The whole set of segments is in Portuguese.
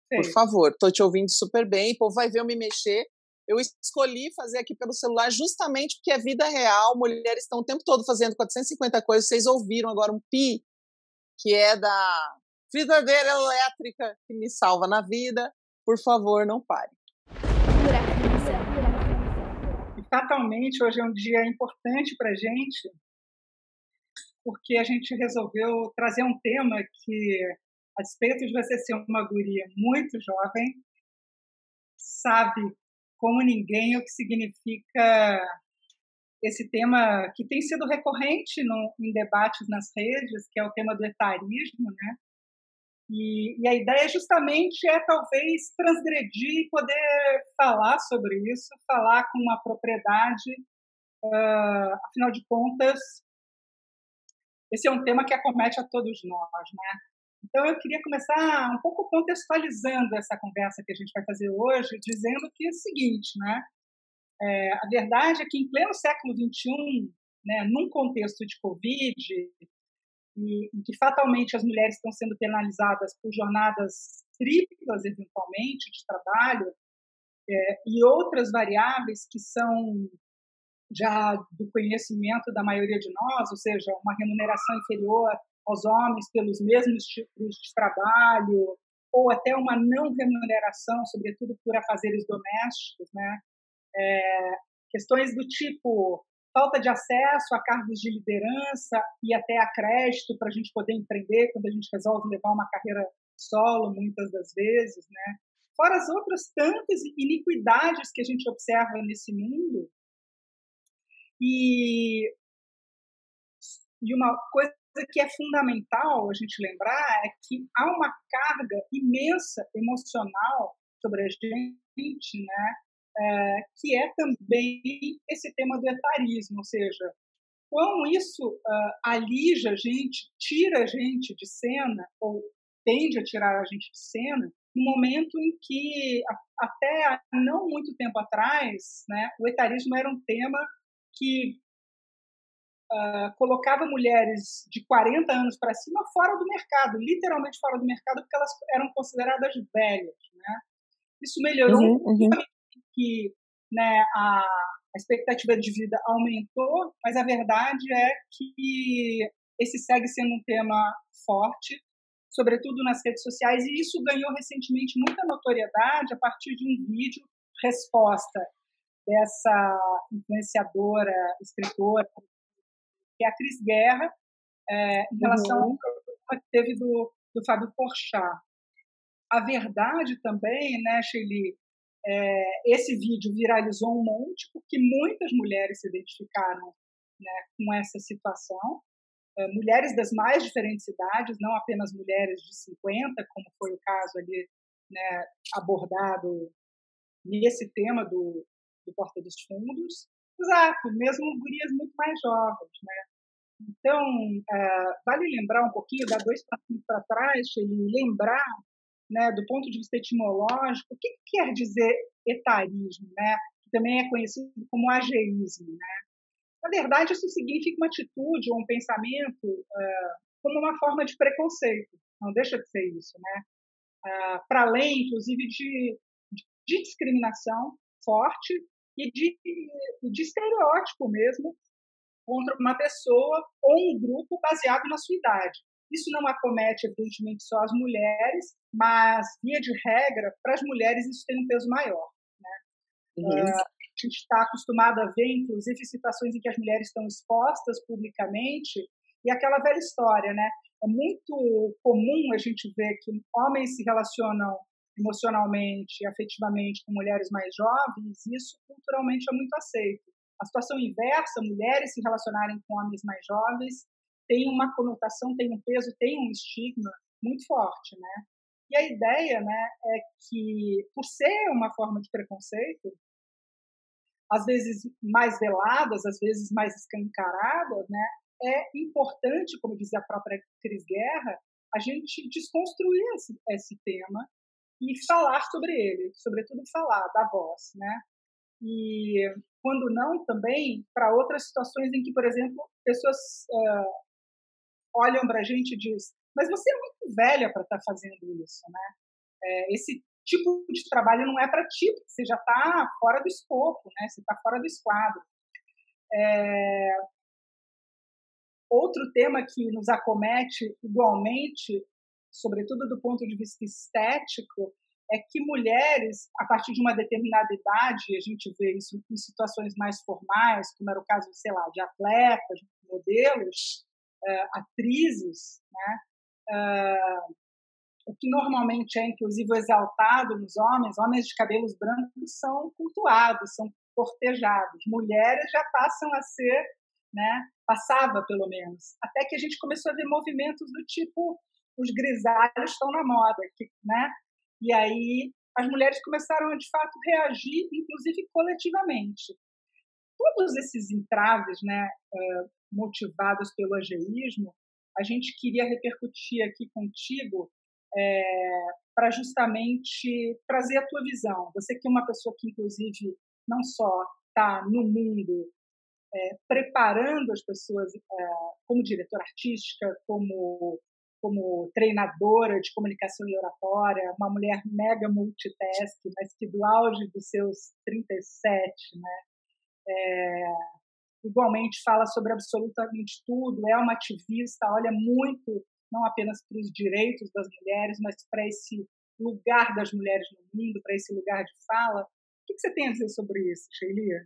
Por Perfeito. favor, estou te ouvindo super bem, o povo vai ver eu me mexer. Eu escolhi fazer aqui pelo celular justamente porque é vida real, mulheres estão o tempo todo fazendo 450 coisas, vocês ouviram agora um pi, que é da frigideira elétrica que me salva na vida, por favor, não pare. E fatalmente hoje é um dia importante para a gente, porque a gente resolveu trazer um tema que, a despeito de você ser uma guria muito jovem, sabe como ninguém o que significa esse tema que tem sido recorrente em debates nas redes, que é o tema do etarismo, né? E a ideia justamente é talvez transgredir e poder falar sobre isso, falar com uma propriedade, afinal de contas, esse é um tema que acomete a todos nós, né? Então eu queria começar um pouco contextualizando essa conversa que a gente vai fazer hoje, dizendo que é o seguinte, né? A verdade é que em pleno século XXI, né, num contexto de Covid, em que fatalmente as mulheres estão sendo penalizadas por jornadas triplas, eventualmente, de trabalho, e outras variáveis que são já do conhecimento da maioria de nós, ou seja, uma remuneração inferior aos homens pelos mesmos tipos de trabalho, ou até uma não remuneração, sobretudo por afazeres domésticos, né? Questões do tipo falta de acesso a cargos de liderança e até a crédito para a gente poder empreender quando a gente resolve levar uma carreira solo, muitas das vezes, né? Fora as outras tantas iniquidades que a gente observa nesse mundo. E uma coisa que é fundamental a gente lembrar é que há uma carga imensa emocional sobre a gente, né? Que é também esse tema do etarismo, ou seja, quão isso alija a gente, tira a gente de cena, ou tende a tirar a gente de cena, no momento em que, até não muito tempo atrás, né, o etarismo era um tema que colocava mulheres de 40 anos para cima fora do mercado, literalmente fora do mercado, porque elas eram consideradas velhas, né? Isso melhorou um Uhum, pouquinho uhum. que, né, a expectativa de vida aumentou, mas a verdade é que esse segue sendo um tema forte, sobretudo nas redes sociais, e isso ganhou recentemente muita notoriedade a partir de um vídeo resposta dessa influenciadora, escritora, que é a Cris Guerra, em relação ao Uhum. problema que teve do Fábio Porchat. A verdade também, né, Sheili, esse vídeo viralizou um monte porque muitas mulheres se identificaram, né, com essa situação, mulheres das mais diferentes idades, não apenas mulheres de 50, como foi o caso ali, né, abordado nesse tema do Porta dos Fundos. Exato, mesmo gurias muito mais jovens, né? Então, vale lembrar um pouquinho, dar 2 passinhos para trás, Sheili, lembrar, né, do ponto de vista etimológico, o que quer dizer etarismo, né, que também é conhecido como ageísmo, né? Na verdade, isso significa uma atitude ou um pensamento como uma forma de preconceito, não deixa de ser isso, né? Para além, inclusive, de discriminação forte e de estereótipo mesmo contra uma pessoa ou um grupo baseado na sua idade. Isso não acomete, evidentemente, só as mulheres, mas, via de regra, para as mulheres isso tem um peso maior. Uhum. A gente está acostumado a ver, inclusive, situações em que as mulheres estão expostas publicamente, e aquela velha história, né? É muito comum a gente ver que homens se relacionam emocionalmente, afetivamente com mulheres mais jovens, e isso culturalmente é muito aceito. A situação inversa, mulheres se relacionarem com homens mais jovens, tem uma conotação, tem um peso, tem um estigma muito forte, né? E a ideia, né, é que, por ser uma forma de preconceito, às vezes mais veladas, às vezes mais escancaradas, né, é importante, como dizia a própria Cris Guerra, a gente desconstruir esse tema e falar sobre ele, sobretudo falar da voz, né? E quando não, também para outras situações em que, por exemplo, pessoas olham para a gente e diz: mas você é muito velha para estar fazendo isso, né? Esse tipo de trabalho não é para ti, porque você já está fora do escopo, né? Você está fora do esquadro. Outro tema que nos acomete igualmente, sobretudo do ponto de vista estético, é que mulheres, a partir de uma determinada idade, a gente vê isso em situações mais formais, como era o caso, sei lá, de atletas, modelos, atrizes, né? O que normalmente é, inclusive, exaltado nos homens de cabelos brancos são cultuados, são cortejados. Mulheres já passam a ser, né? Passava, pelo menos. Até que a gente começou a ver movimentos do tipo os grisalhos estão na moda, né? E aí as mulheres começaram a, de fato, reagir, inclusive coletivamente. Todos esses entraves, né, motivados pelo ageísmo, a gente queria repercutir aqui contigo para justamente trazer a tua visão. Você que é uma pessoa que, inclusive, não só está no mundo preparando as pessoas como diretora artística, como treinadora de comunicação e oratória, uma mulher mega multitask, mas que do auge dos seus 37, né, igualmente fala sobre absolutamente tudo, é uma ativista, olha muito, não apenas para os direitos das mulheres, mas para esse lugar das mulheres no mundo, para esse lugar de fala. O que você tem a dizer sobre isso, Sheila?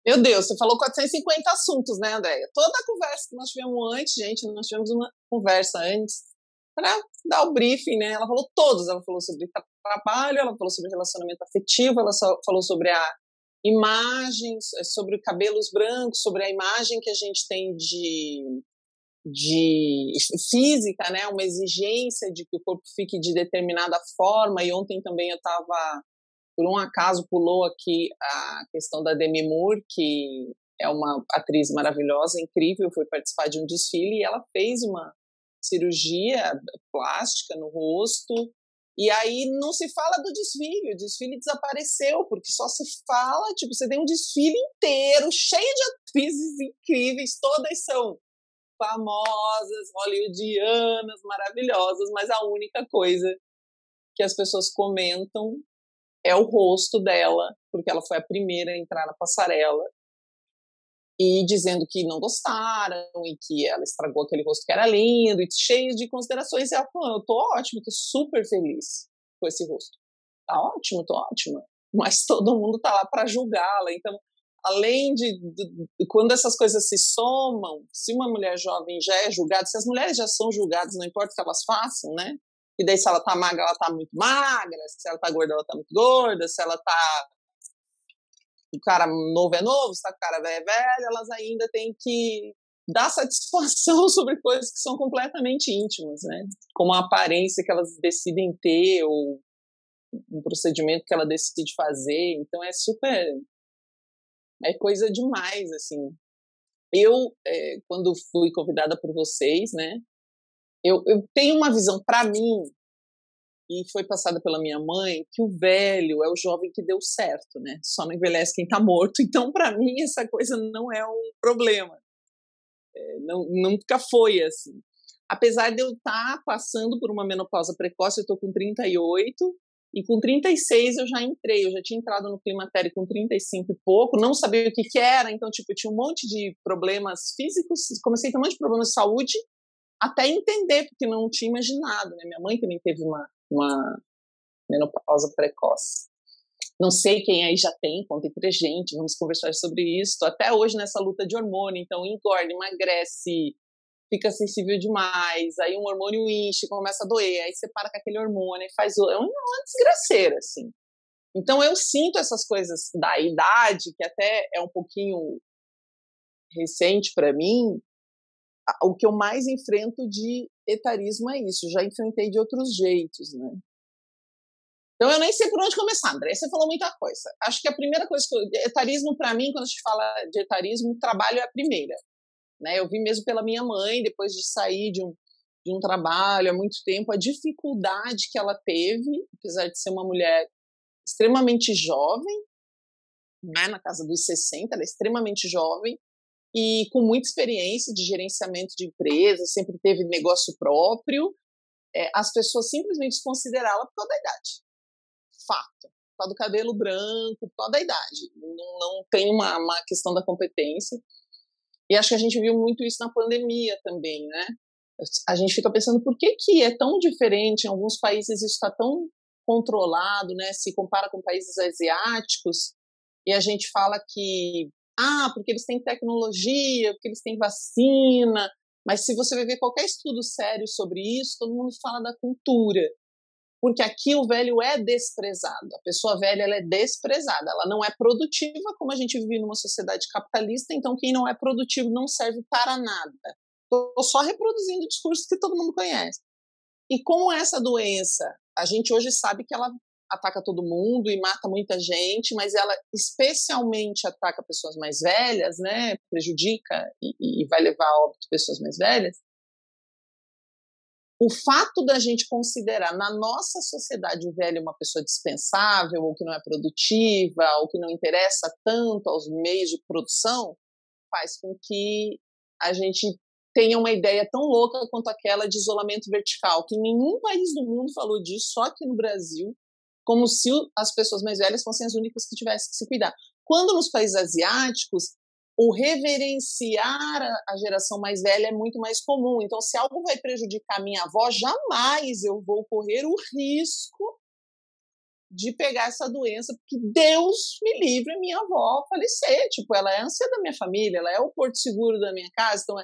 Meu Deus, você falou 450 assuntos, né, Andréia? Toda a conversa que nós tivemos antes, gente, nós tivemos uma conversa antes para dar o briefing, né? Ela falou todos, ela falou sobre trabalho, ela falou sobre relacionamento afetivo, ela falou sobre a imagem, sobre cabelos brancos, sobre a imagem que a gente tem de física, né? Uma exigência de que o corpo fique de determinada forma. E ontem também eu estava, por um acaso, pulou aqui a questão da Demi Moore, que é uma atriz maravilhosa, incrível, foi participar de um desfile e ela fez uma cirurgia plástica no rosto. E aí não se fala do desfile, o desfile desapareceu, porque só se fala, tipo, você tem um desfile inteiro, cheio de atrizes incríveis, todas são famosas, hollywoodianas, maravilhosas, mas a única coisa que as pessoas comentam é o rosto dela, porque ela foi a primeira a entrar na passarela, e dizendo que não gostaram, e que ela estragou aquele rosto que era lindo, e cheio de considerações, e ela falou, eu tô ótima, tô super feliz com esse rosto. Tá ótimo, tô ótima. Mas todo mundo tá lá para julgá-la, então, além de quando essas coisas se somam, se uma mulher jovem já é julgada, se as mulheres já são julgadas, não importa o que elas façam, né? E daí se ela tá magra, ela tá muito magra, se ela tá gorda, ela tá muito gorda, se ela tá o cara novo é novo, se tá com o cara velho é velho, elas ainda têm que dar satisfação sobre coisas que são completamente íntimas, né? Como a aparência que elas decidem ter ou um procedimento que ela decide fazer. Então é super, é coisa demais, assim. Eu, quando fui convidada por vocês, né, eu tenho uma visão para mim, e foi passada pela minha mãe, que o velho é o jovem que deu certo, né? Só não envelhece quem tá morto. Então, para mim, essa coisa não é um problema. Nunca foi assim. Apesar de eu estar passando por uma menopausa precoce, eu tô com 38, e com 36 eu já entrei, eu já tinha entrado no climatério com 35 e pouco, não sabia o que era, então, tipo, eu tinha um monte de problemas físicos, comecei a ter um monte de problemas de saúde, até entender, porque não tinha imaginado, né? Minha mãe também teve uma menopausa precoce. Não sei quem aí já tem, contem pra gente, vamos conversar sobre isso. Tô até hoje nessa luta de hormônio, então engorda, emagrece, fica sensível demais, aí um hormônio enche, começa a doer, aí você para com aquele hormônio, faz é uma desgraceira, assim. Então eu sinto essas coisas da idade, que até é um pouquinho recente para mim. O que eu mais enfrento de etarismo é isso, já enfrentei de outros jeitos, né? Então eu nem sei por onde começar, André, você falou muita coisa. Acho que a primeira coisa, etarismo para mim, quando a gente fala de etarismo, trabalho é a primeira, né? Eu vi mesmo pela minha mãe, depois de sair de um trabalho há muito tempo, a dificuldade que ela teve, apesar de ser uma mulher extremamente jovem, né, na casa dos 60, ela é extremamente jovem, e com muita experiência de gerenciamento de empresas, sempre teve negócio próprio, as pessoas simplesmente desconsiderá-la por causa da idade. Fato. Por causa do cabelo branco, por causa da idade. Não tem uma questão da competência. E acho que a gente viu muito isso na pandemia também, né? A gente fica pensando por que é tão diferente, em alguns países isso está tão controlado, né? Se compara com países asiáticos, e a gente fala que, porque eles têm tecnologia, porque eles têm vacina, mas se você vai ver qualquer estudo sério sobre isso, todo mundo fala da cultura, porque aqui o velho é desprezado, a pessoa velha ela é desprezada, ela não é produtiva, como a gente vive numa sociedade capitalista, então quem não é produtivo não serve para nada. Estou só reproduzindo discursos que todo mundo conhece. E como essa doença, a gente hoje sabe que ela ataca todo mundo e mata muita gente, mas ela especialmente ataca pessoas mais velhas, né? Prejudica e vai levar a óbito pessoas mais velhas. O fato da gente considerar na nossa sociedade o velho uma pessoa dispensável, ou que não é produtiva, ou que não interessa tanto aos meios de produção, faz com que a gente tenha uma ideia tão louca quanto aquela de isolamento vertical, que nenhum país do mundo falou disso, só aqui no Brasil, como se as pessoas mais velhas fossem as únicas que tivessem que se cuidar. Quando nos países asiáticos, o reverenciar a geração mais velha é muito mais comum. Então, se algo vai prejudicar a minha avó, jamais eu vou correr o risco de pegar essa doença, porque Deus me livre a minha avó falecer. Tipo, ela é a ânsia da minha família, ela é o porto seguro da minha casa. Então,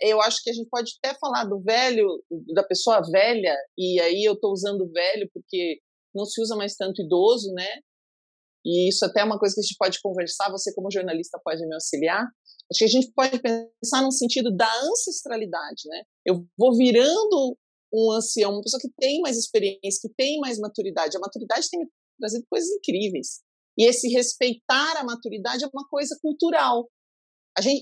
eu acho que a gente pode até falar do velho, da pessoa velha, e aí eu estou usando velho porque não se usa mais tanto idoso, né? E isso até é uma coisa que a gente pode conversar, você como jornalista pode me auxiliar. Acho que a gente pode pensar no sentido da ancestralidade, né? Eu vou virando um ancião, uma pessoa que tem mais experiência, que tem mais maturidade. A maturidade tem trazido coisas incríveis. E esse respeitar a maturidade é uma coisa cultural.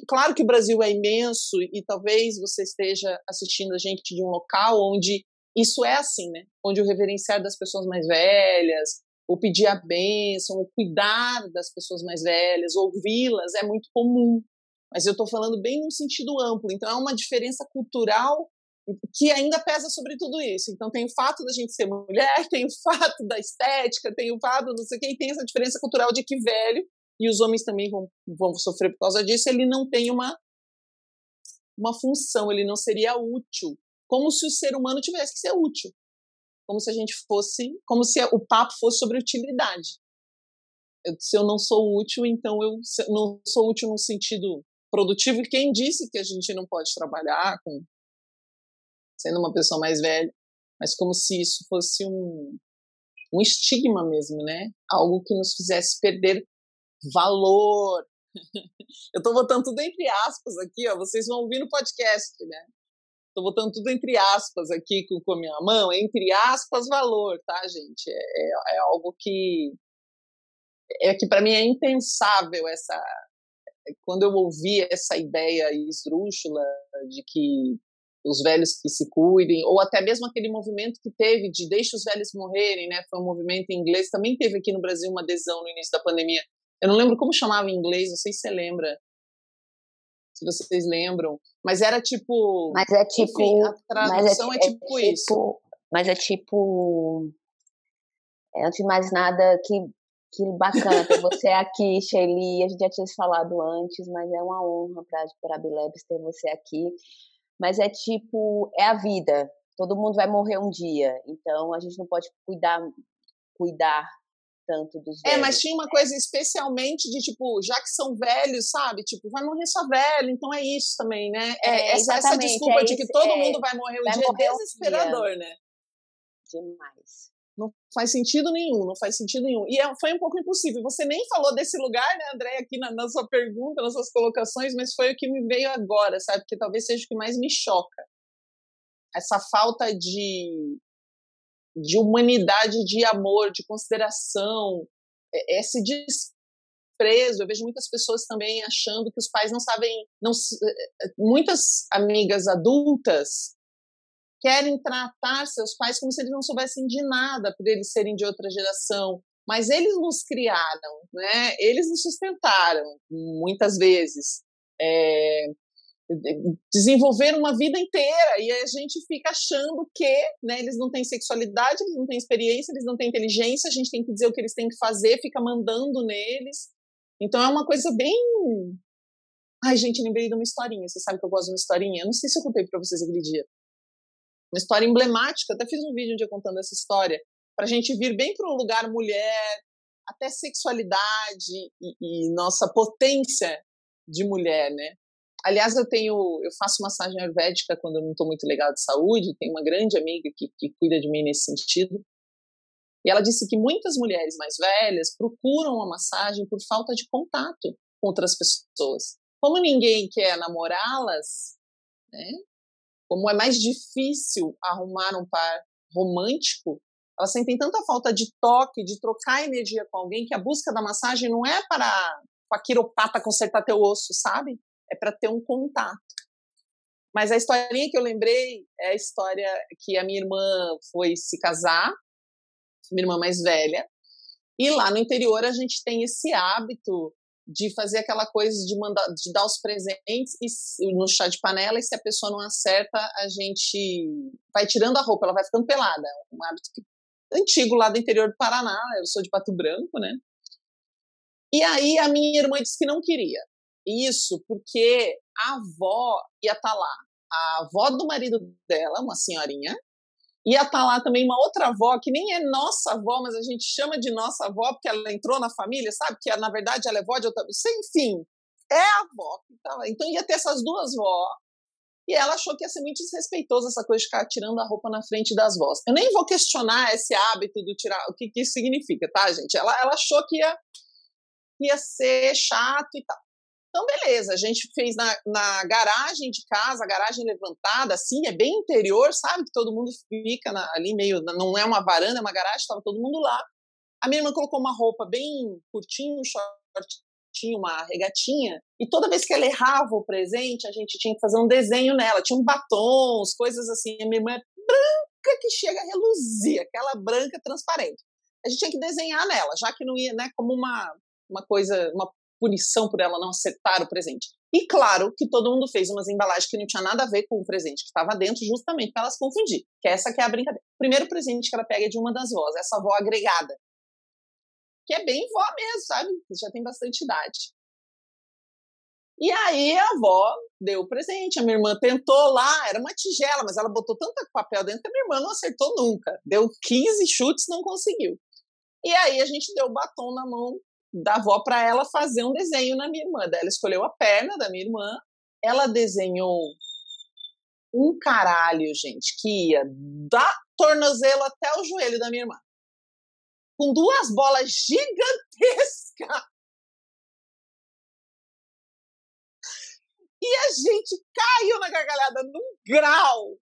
Claro que o Brasil é imenso e talvez você esteja assistindo a gente de um local onde isso é assim, né? Onde o reverenciar das pessoas mais velhas, ou pedir a bênção, ou cuidar das pessoas mais velhas, ouvi-las é muito comum. Mas eu estou falando bem num sentido amplo. Então é uma diferença cultural que ainda pesa sobre tudo isso. Então tem o fato da gente ser mulher, tem o fato da estética, tem o fato não sei o que, e tem essa diferença cultural de que velho, e os homens também vão sofrer por causa disso, ele não tem uma função, ele não seria útil, como se o ser humano tivesse que ser útil, como se a gente fosse, como se o papo fosse sobre utilidade. Se eu não sou útil, então eu não sou útil no sentido produtivo, e quem disse que a gente não pode trabalhar sendo uma pessoa mais velha, mas como se isso fosse um estigma mesmo, né? Algo que nos fizesse perder valor. Eu estou botando tudo entre aspas aqui, ó. Vocês vão ouvir no podcast, né? Estou botando tudo entre aspas aqui com a minha mão, entre aspas, valor, tá, gente? É algo que para mim é impensável quando eu ouvi essa ideia esdrúxula de que os velhos que se cuidem, ou até mesmo aquele movimento que teve de deixe os velhos morrerem, né? Foi um movimento em inglês, também teve aqui no Brasil uma adesão no início da pandemia. Eu não lembro como chamava em inglês, não sei se você lembra, se vocês lembram, mas era tipo... Mas é tipo... Enfim, a tradução é tipo isso. Mas é tipo... antes de mais nada, que bacana ter você aqui, Shelly. A gente já tinha se falado antes, mas é uma honra para a Bilebs ter você aqui. Mas é tipo, é a vida. Todo mundo vai morrer um dia, então a gente não pode cuidar tanto dos velhos. Mas tinha uma coisa especialmente de, tipo, já que são velhos, sabe? Tipo, vai morrer só velho, então é isso também, né? Essa desculpa de que todo mundo vai morrer um dia é desesperador, né? Demais. Não faz sentido nenhum, não faz sentido nenhum. E foi um pouco impossível. Você nem falou desse lugar, né, André, aqui na sua pergunta, nas suas colocações, mas foi o que me veio agora, sabe? Porque talvez seja o que mais me choca. Essa falta de humanidade, de amor, de consideração, esse desprezo. Eu vejo muitas pessoas também achando que os pais não sabem... muitas amigas adultas querem tratar seus pais como se eles não soubessem de nada, por eles serem de outra geração. Mas eles nos criaram, né? Eles nos sustentaram, muitas vezes. desenvolver uma vida inteira, e a gente fica achando que, né, eles não têm sexualidade, eles não têm experiência, eles não têm inteligência, a gente tem que dizer o que eles têm que fazer, fica mandando neles. Então é uma coisa bem... Ai, gente, lembrei de uma historinha, você sabe que eu gosto de uma historinha? Eu não sei se eu contei pra vocês aquele dia. Uma história emblemática, até fiz um vídeo um dia contando essa história, pra gente vir bem para um lugar mulher, até sexualidade e nossa potência de mulher, né? Aliás, eu faço massagem ayurvédica quando eu não estou muito legal de saúde, tenho uma grande amiga que cuida de mim nesse sentido, e ela disse que muitas mulheres mais velhas procuram a massagem por falta de contato com outras pessoas. Como ninguém quer namorá-las, né? Como é mais difícil arrumar um par romântico, elas sentem tanta falta de toque, de trocar energia com alguém, que a busca da massagem não é para a quiropata consertar teu osso, sabe? É para ter um contato. Mas a historinha que eu lembrei é a história que a minha irmã foi se casar, minha irmã mais velha, e lá no interior a gente tem esse hábito de fazer aquela coisa de dar os presentes no chá de panela, e se a pessoa não acerta, a gente vai tirando a roupa, ela vai ficando pelada. É um hábito antigo lá do interior do Paraná, eu sou de Pato Branco, né? E aí a minha irmã disse que não queria. Isso porque a avó ia estar lá. A avó do marido dela, uma senhorinha, ia estar lá também uma outra avó, que nem é nossa avó, mas a gente chama de nossa avó porque ela entrou na família, sabe? Que na verdade ela é avó de outra... Enfim, é a avó que estava. Então ia ter essas duas vós, e ela achou que ia ser muito desrespeitoso essa coisa de ficar tirando a roupa na frente das vós. Eu nem vou questionar esse hábito do tirar, o que isso significa, tá, gente? Ela achou que ia ser chato e tal. Então, beleza, a gente fez na garagem de casa, a garagem levantada, assim, é bem interior, sabe? Que todo mundo fica ali meio, não é uma varanda, é uma garagem, estava todo mundo lá. A minha irmã colocou uma roupa bem curtinha, um shortinho, uma regatinha, e toda vez que ela errava o presente, a gente tinha que fazer um desenho nela, tinha um batom, coisas assim. A minha irmã é branca que chega a reluzir, aquela branca transparente. A gente tinha que desenhar nela, já que não ia, né, como uma coisa, uma punição por ela não acertar o presente. E claro que todo mundo fez umas embalagens que não tinha nada a ver com o presente que estava dentro, justamente para ela se confundir, que essa que é a brincadeira. O primeiro presente que ela pega é de uma das vós, essa avó agregada, que é bem vó mesmo, sabe? Já tem bastante idade. E aí a avó deu o presente, a minha irmã tentou lá, era uma tigela, mas ela botou tanto papel dentro que a minha irmã não acertou nunca. Deu 15 chutes, não conseguiu. E aí a gente deu o batom na mão da avó para ela fazer um desenho na minha irmã. Daí ela escolheu a perna da minha irmã, ela desenhou um caralho, gente, que ia da tornozelo até o joelho da minha irmã, com duas bolas gigantescas. E a gente caiu na gargalhada num grau.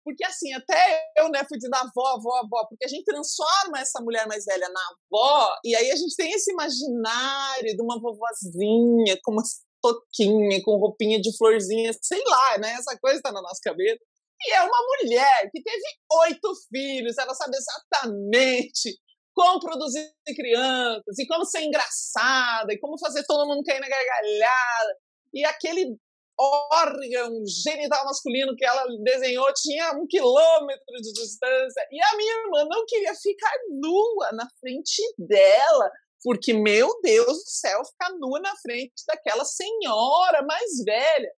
Porque assim, até eu, né, fui dizer avó, porque a gente transforma essa mulher mais velha na avó, e aí a gente tem esse imaginário de uma vovozinha, com uma toquinha, com roupinha de florzinha, sei lá, né, essa coisa tá na nossa cabeça. E é uma mulher que teve 8 filhos, ela sabe exatamente como produzir crianças, e como ser engraçada, e como fazer todo mundo cair na gargalhada, e aquele órgão genital masculino que ela desenhou tinha 1 quilômetro de distância, e a minha irmã não queria ficar nua na frente dela, porque, meu Deus do céu, ficar nua na frente daquela senhora mais velha.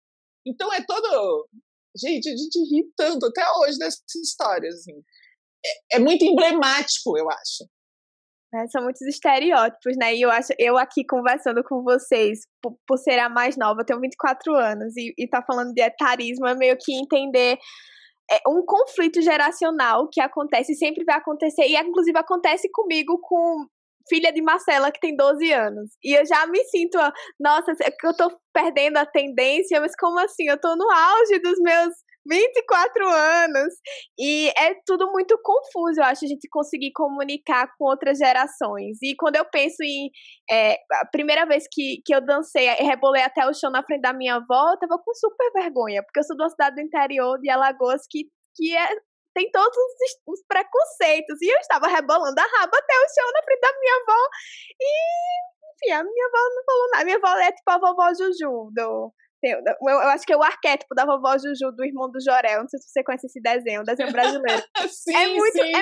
Então é todo... Gente, a gente ri tanto até hoje dessas histórias, assim. É muito emblemático, eu acho. São muitos estereótipos, né? E eu aqui conversando com vocês, por ser a mais nova, eu tenho 24 anos, e tá falando de etarismo, é meio que entender um conflito geracional que acontece, sempre vai acontecer, e inclusive acontece comigo com filha de Marcela, que tem 12 anos. E eu já me sinto, nossa, eu tô perdendo a tendência, mas como assim? Eu tô no auge dos meus 24 anos, e é tudo muito confuso, eu acho, a gente conseguir comunicar com outras gerações. E quando eu penso em a primeira vez que eu dancei, rebolei até o chão na frente da minha avó, eu tava com super vergonha, porque eu sou de uma cidade do interior de Alagoas que tem todos os preconceitos, e eu estava rebolando a raba até o chão na frente da minha avó, e enfim, a minha avó não falou nada. A minha avó é tipo a vovó Juju Eu acho que é o arquétipo da vovó Juju, do irmão do Jorel. Não sei se você conhece esse desenho, um desenho brasileiro. Sim, é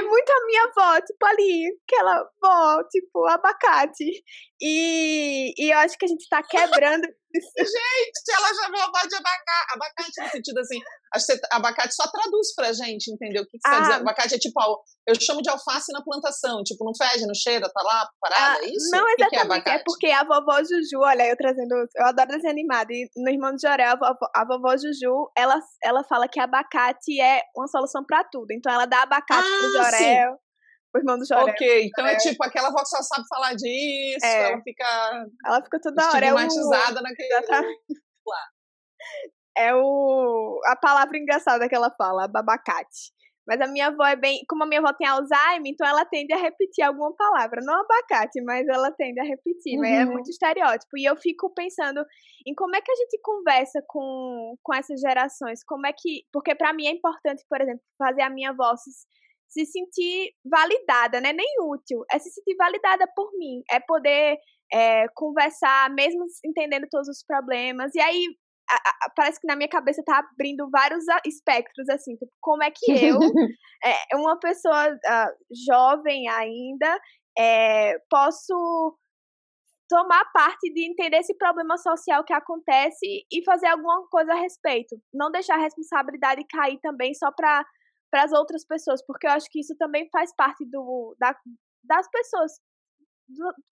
muito a minha avó, tipo, ali, aquela vó, tipo, abacate. E eu acho que a gente tá quebrando. Gente, ela já viu a avó de abacate no sentido assim. Acho que abacate só traduz pra gente, entendeu? O que você quer dizer? Abacate é tipo, eu chamo de alface na plantação, tipo, não fede, não cheira, tá lá parada, é isso? Não O que é exatamente, abacate? é porque a vovó Juju, olha, eu adoro desenho animado, e no Irmão de Jorel, a vovó Juju, ela fala que abacate é uma solução pra tudo, então ela dá abacate pro Jorel, pro irmão do Jorel. Ok, então é tipo aquela avó que só sabe falar disso, ela fica toda hora, estigmatizada naquele... A palavra engraçada que ela fala, abacate. Mas a minha avó como a minha avó tem Alzheimer, então ela tende a repetir alguma palavra. Não abacate, mas ela tende a repetir. Mas é muito estereótipo. E eu fico pensando em como é que a gente conversa com essas gerações. Porque pra mim é importante, por exemplo, fazer a minha avó se sentir validada, né? Nem útil. É se sentir validada por mim. É poder conversar, mesmo entendendo todos os problemas. E aí, parece que na minha cabeça tá abrindo vários espectros, assim, tipo, como é que eu, uma pessoa jovem ainda, posso tomar parte de entender esse problema social que acontece e fazer alguma coisa a respeito. Não deixar a responsabilidade cair também só para as outras pessoas, porque eu acho que isso também faz parte das pessoas,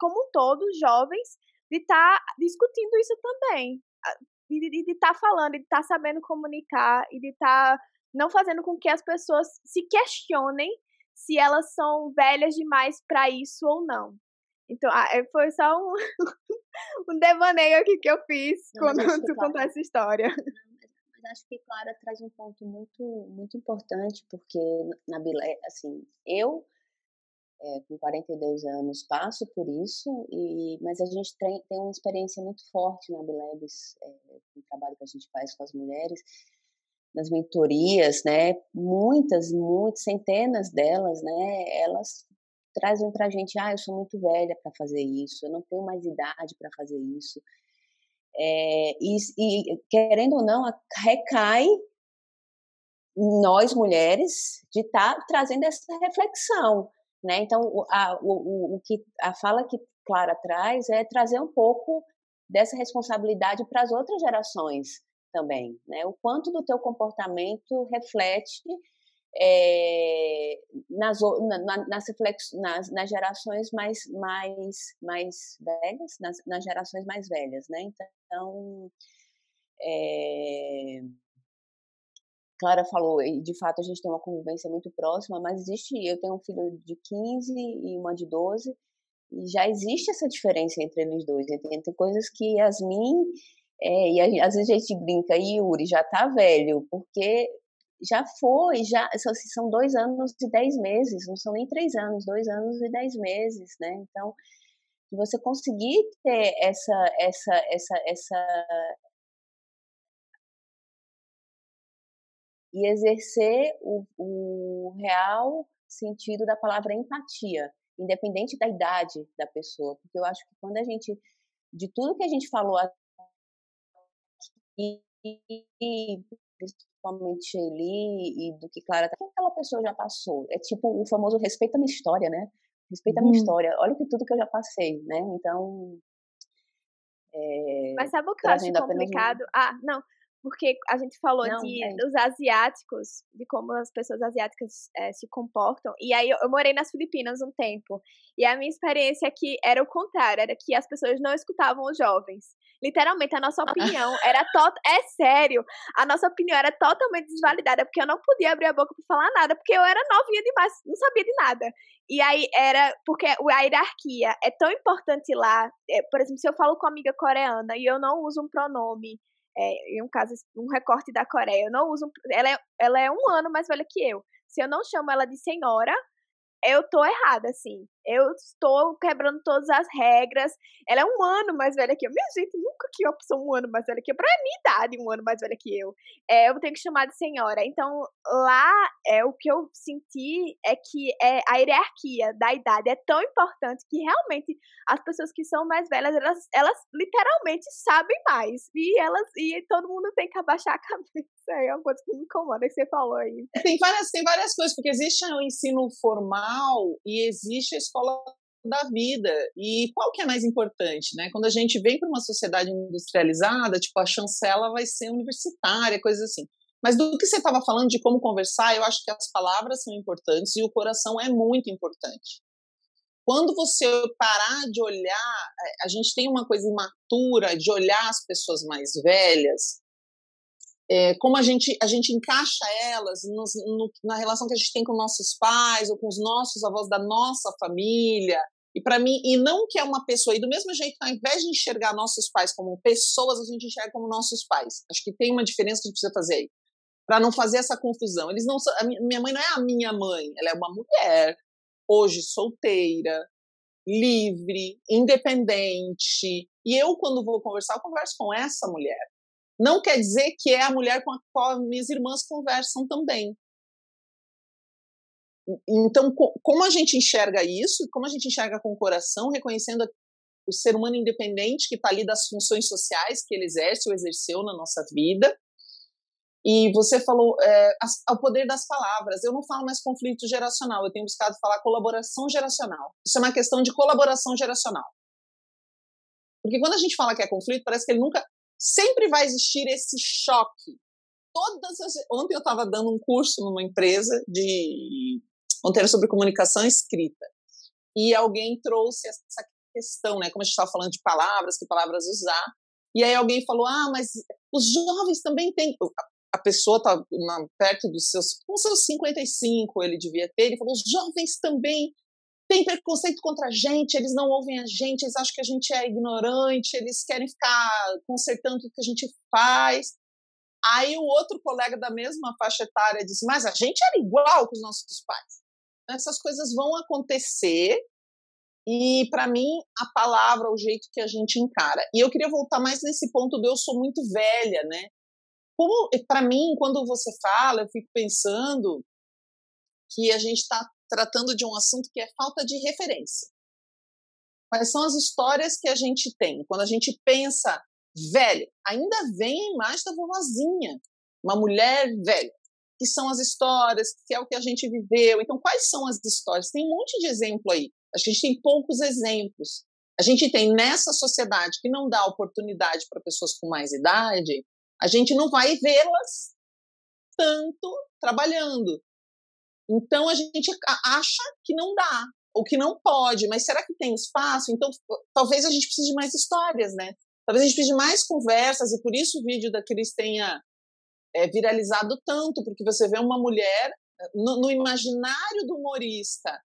como um todo, jovens, de estar discutindo isso também. De estar falando, de estar sabendo comunicar e de estar não fazendo com que as pessoas se questionem se elas são velhas demais para isso ou não. Então, foi só um devaneio aqui que eu fiz quando tu contou essa história. Mas acho que Clara traz um ponto muito, muito importante, porque na Bilé, assim, eu com 42 anos passo por isso, mas a gente tem uma experiência muito forte na Bilebs, no trabalho que a gente faz com as mulheres, nas mentorias, né? Muitas, centenas delas, né? Elas trazem pra gente, eu sou muito velha para fazer isso, eu não tenho mais idade para fazer isso. E querendo ou não, recai em nós mulheres de estar trazendo essa reflexão, né? Então, a fala que Clara traz é trazer um pouco dessa responsabilidade para as outras gerações também, né? O quanto do teu comportamento reflete nas gerações mais velhas, nas gerações mais velhas, né? Então, Clara falou, e de fato a gente tem uma convivência muito próxima, mas eu tenho um filho de 15 e uma de 12, e já existe essa diferença entre eles dois. Tem coisas que Yasmin, e às vezes a gente brinca, Yuri já tá velho, porque já são 2 anos e 10 meses, não são nem 3 anos, 2 anos e 10 meses, né? Então, se você conseguir ter essa e exercer o real sentido da palavra empatia, independente da idade da pessoa, porque eu acho que quando de tudo que a gente falou aqui, principalmente Shelly e do que Clara, que aquela pessoa já passou, é tipo o famoso respeita a minha história, né? Respeita a minha história, olha tudo que eu já passei, né? Então... Mas sabe o que eu acho complicado? Não, porque a gente falou dos asiáticos, de como as pessoas asiáticas se comportam, e aí eu morei nas Filipinas um tempo, e a minha experiência aqui era o contrário, era que as pessoas não escutavam os jovens. Literalmente, a nossa opinião era sério, a nossa opinião era totalmente desvalidada, porque eu não podia abrir a boca pra falar nada, porque eu era novinha demais, não sabia de nada. E aí porque a hierarquia é tão importante lá, por exemplo, se eu falo com uma amiga coreana e eu não uso um pronome, em um caso, um recorte da Coreia, eu não uso, ela é 1 ano mais velha que eu, se eu não chamo ela de senhora, eu tô errada, assim. eu estou quebrando todas as regras. Ela é 1 ano mais velha que eu. Minha gente, nunca que uma pessoa 1 ano mais velha que eu. Pra minha idade, 1 ano mais velha que eu. Eu tenho que chamar de senhora. Então, lá, o que eu senti é que a hierarquia da idade é tão importante que realmente as pessoas que são mais velhas, elas literalmente sabem mais. E todo mundo tem que abaixar a cabeça. É uma coisa que me incomoda que você falou aí. Tem várias coisas, porque existe o ensino formal e existe a escola da vida. E qual que é mais importante, né? Quando a gente vem para uma sociedade industrializada, tipo, a chancela vai ser universitária, coisas assim. Mas do que você estava falando de como conversar, eu acho que as palavras são importantes e o coração é muito importante. Quando você parar de olhar, a gente tem uma coisa imatura de olhar as pessoas mais velhas, como a gente encaixa elas na relação que a gente tem com nossos pais ou com os nossos avós da nossa família. E para mim, e não que é uma pessoa, e do mesmo jeito, ao invés de enxergar nossos pais como pessoas, a gente enxerga como nossos pais. Acho que tem uma diferença que a gente precisa fazer aí, para não fazer essa confusão. Eles não são, minha mãe não é a minha mãe, ela é uma mulher, hoje solteira, livre, independente. E eu, quando vou conversar, eu converso com essa mulher. Não quer dizer que é a mulher com a qual minhas irmãs conversam também. Então, como a gente enxerga isso, como a gente enxerga com o coração, reconhecendo o ser humano independente que está ali das funções sociais que ele exerce ou exerceu na nossa vida. E você falou o poder das palavras. Eu não falo mais conflito geracional, eu tenho buscado falar colaboração geracional. Isso é uma questão de colaboração geracional. Porque quando a gente fala que é conflito, parece que ele nunca... Sempre vai existir esse choque. Ontem eu estava dando um curso numa empresa ontem era sobre comunicação escrita. E alguém trouxe essa questão, né? Como a gente estava falando de palavras, que palavras usar. E aí alguém falou, mas os jovens também têm... A pessoa está perto dos seus 55, ele devia ter. Ele falou, os jovens também têm preconceito contra a gente, eles não ouvem a gente, eles acham que a gente é ignorante, eles querem ficar consertando tudo que a gente faz. Aí o outro colega da mesma faixa etária disse, mas a gente era igual com os nossos pais. Essas coisas vão acontecer e, para mim, a palavra, o jeito que a gente encara. E eu queria voltar mais nesse ponto do eu sou muito velha, né? Como, para mim, quando você fala, eu fico pensando que a gente está tratando de um assunto que é falta de referência. Quais são as histórias que a gente tem? Quando a gente pensa velha, ainda vem a imagem da vovozinha, uma mulher velha, que são as histórias, que é o que a gente viveu. Então, quais são as histórias? Tem um monte de exemplo aí. A gente tem poucos exemplos. A gente tem nessa sociedade que não dá oportunidade para pessoas com mais idade, a gente não vai vê-las tanto trabalhando. Então, a gente acha que não dá, ou que não pode, mas será que tem espaço? Então, talvez a gente precise de mais histórias, né? Talvez a gente precise de mais conversas, e por isso o vídeo da Cris tenha viralizado tanto, porque você vê uma mulher, no imaginário do humorista,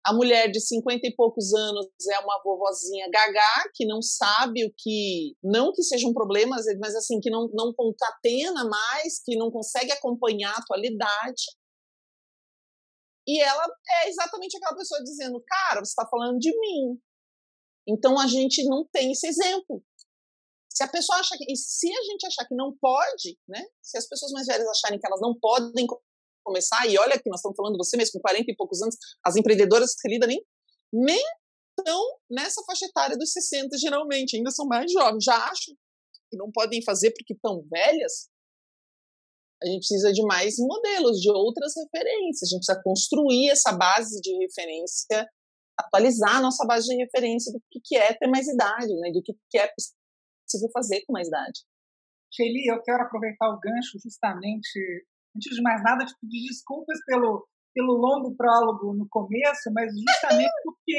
a mulher de 50 e poucos anos é uma vovozinha gagá, que não sabe o que... Não que seja um problema, mas assim, que não concatena mais, que não consegue acompanhar a atualidade. E ela é exatamente aquela pessoa dizendo, cara, você está falando de mim. Então a gente não tem esse exemplo. Se a pessoa acha que... E se a gente achar que não pode, né? Se as pessoas mais velhas acharem que elas não podem começar, e olha que nós estamos falando, você mesmo, com 40 e poucos anos, as empreendedoras que lidam nem estão nessa faixa etária dos 60, geralmente, ainda são mais jovens, já acham que não podem fazer porque estão velhas. A gente precisa de mais modelos, de outras referências, a gente precisa construir essa base de referência, atualizar a nossa base de referência do que é ter mais idade, né? Do que é possível fazer com mais idade. Shelly, eu quero aproveitar o gancho justamente, antes de mais nada, te pedir desculpas pelo longo prólogo no começo, mas justamente porque,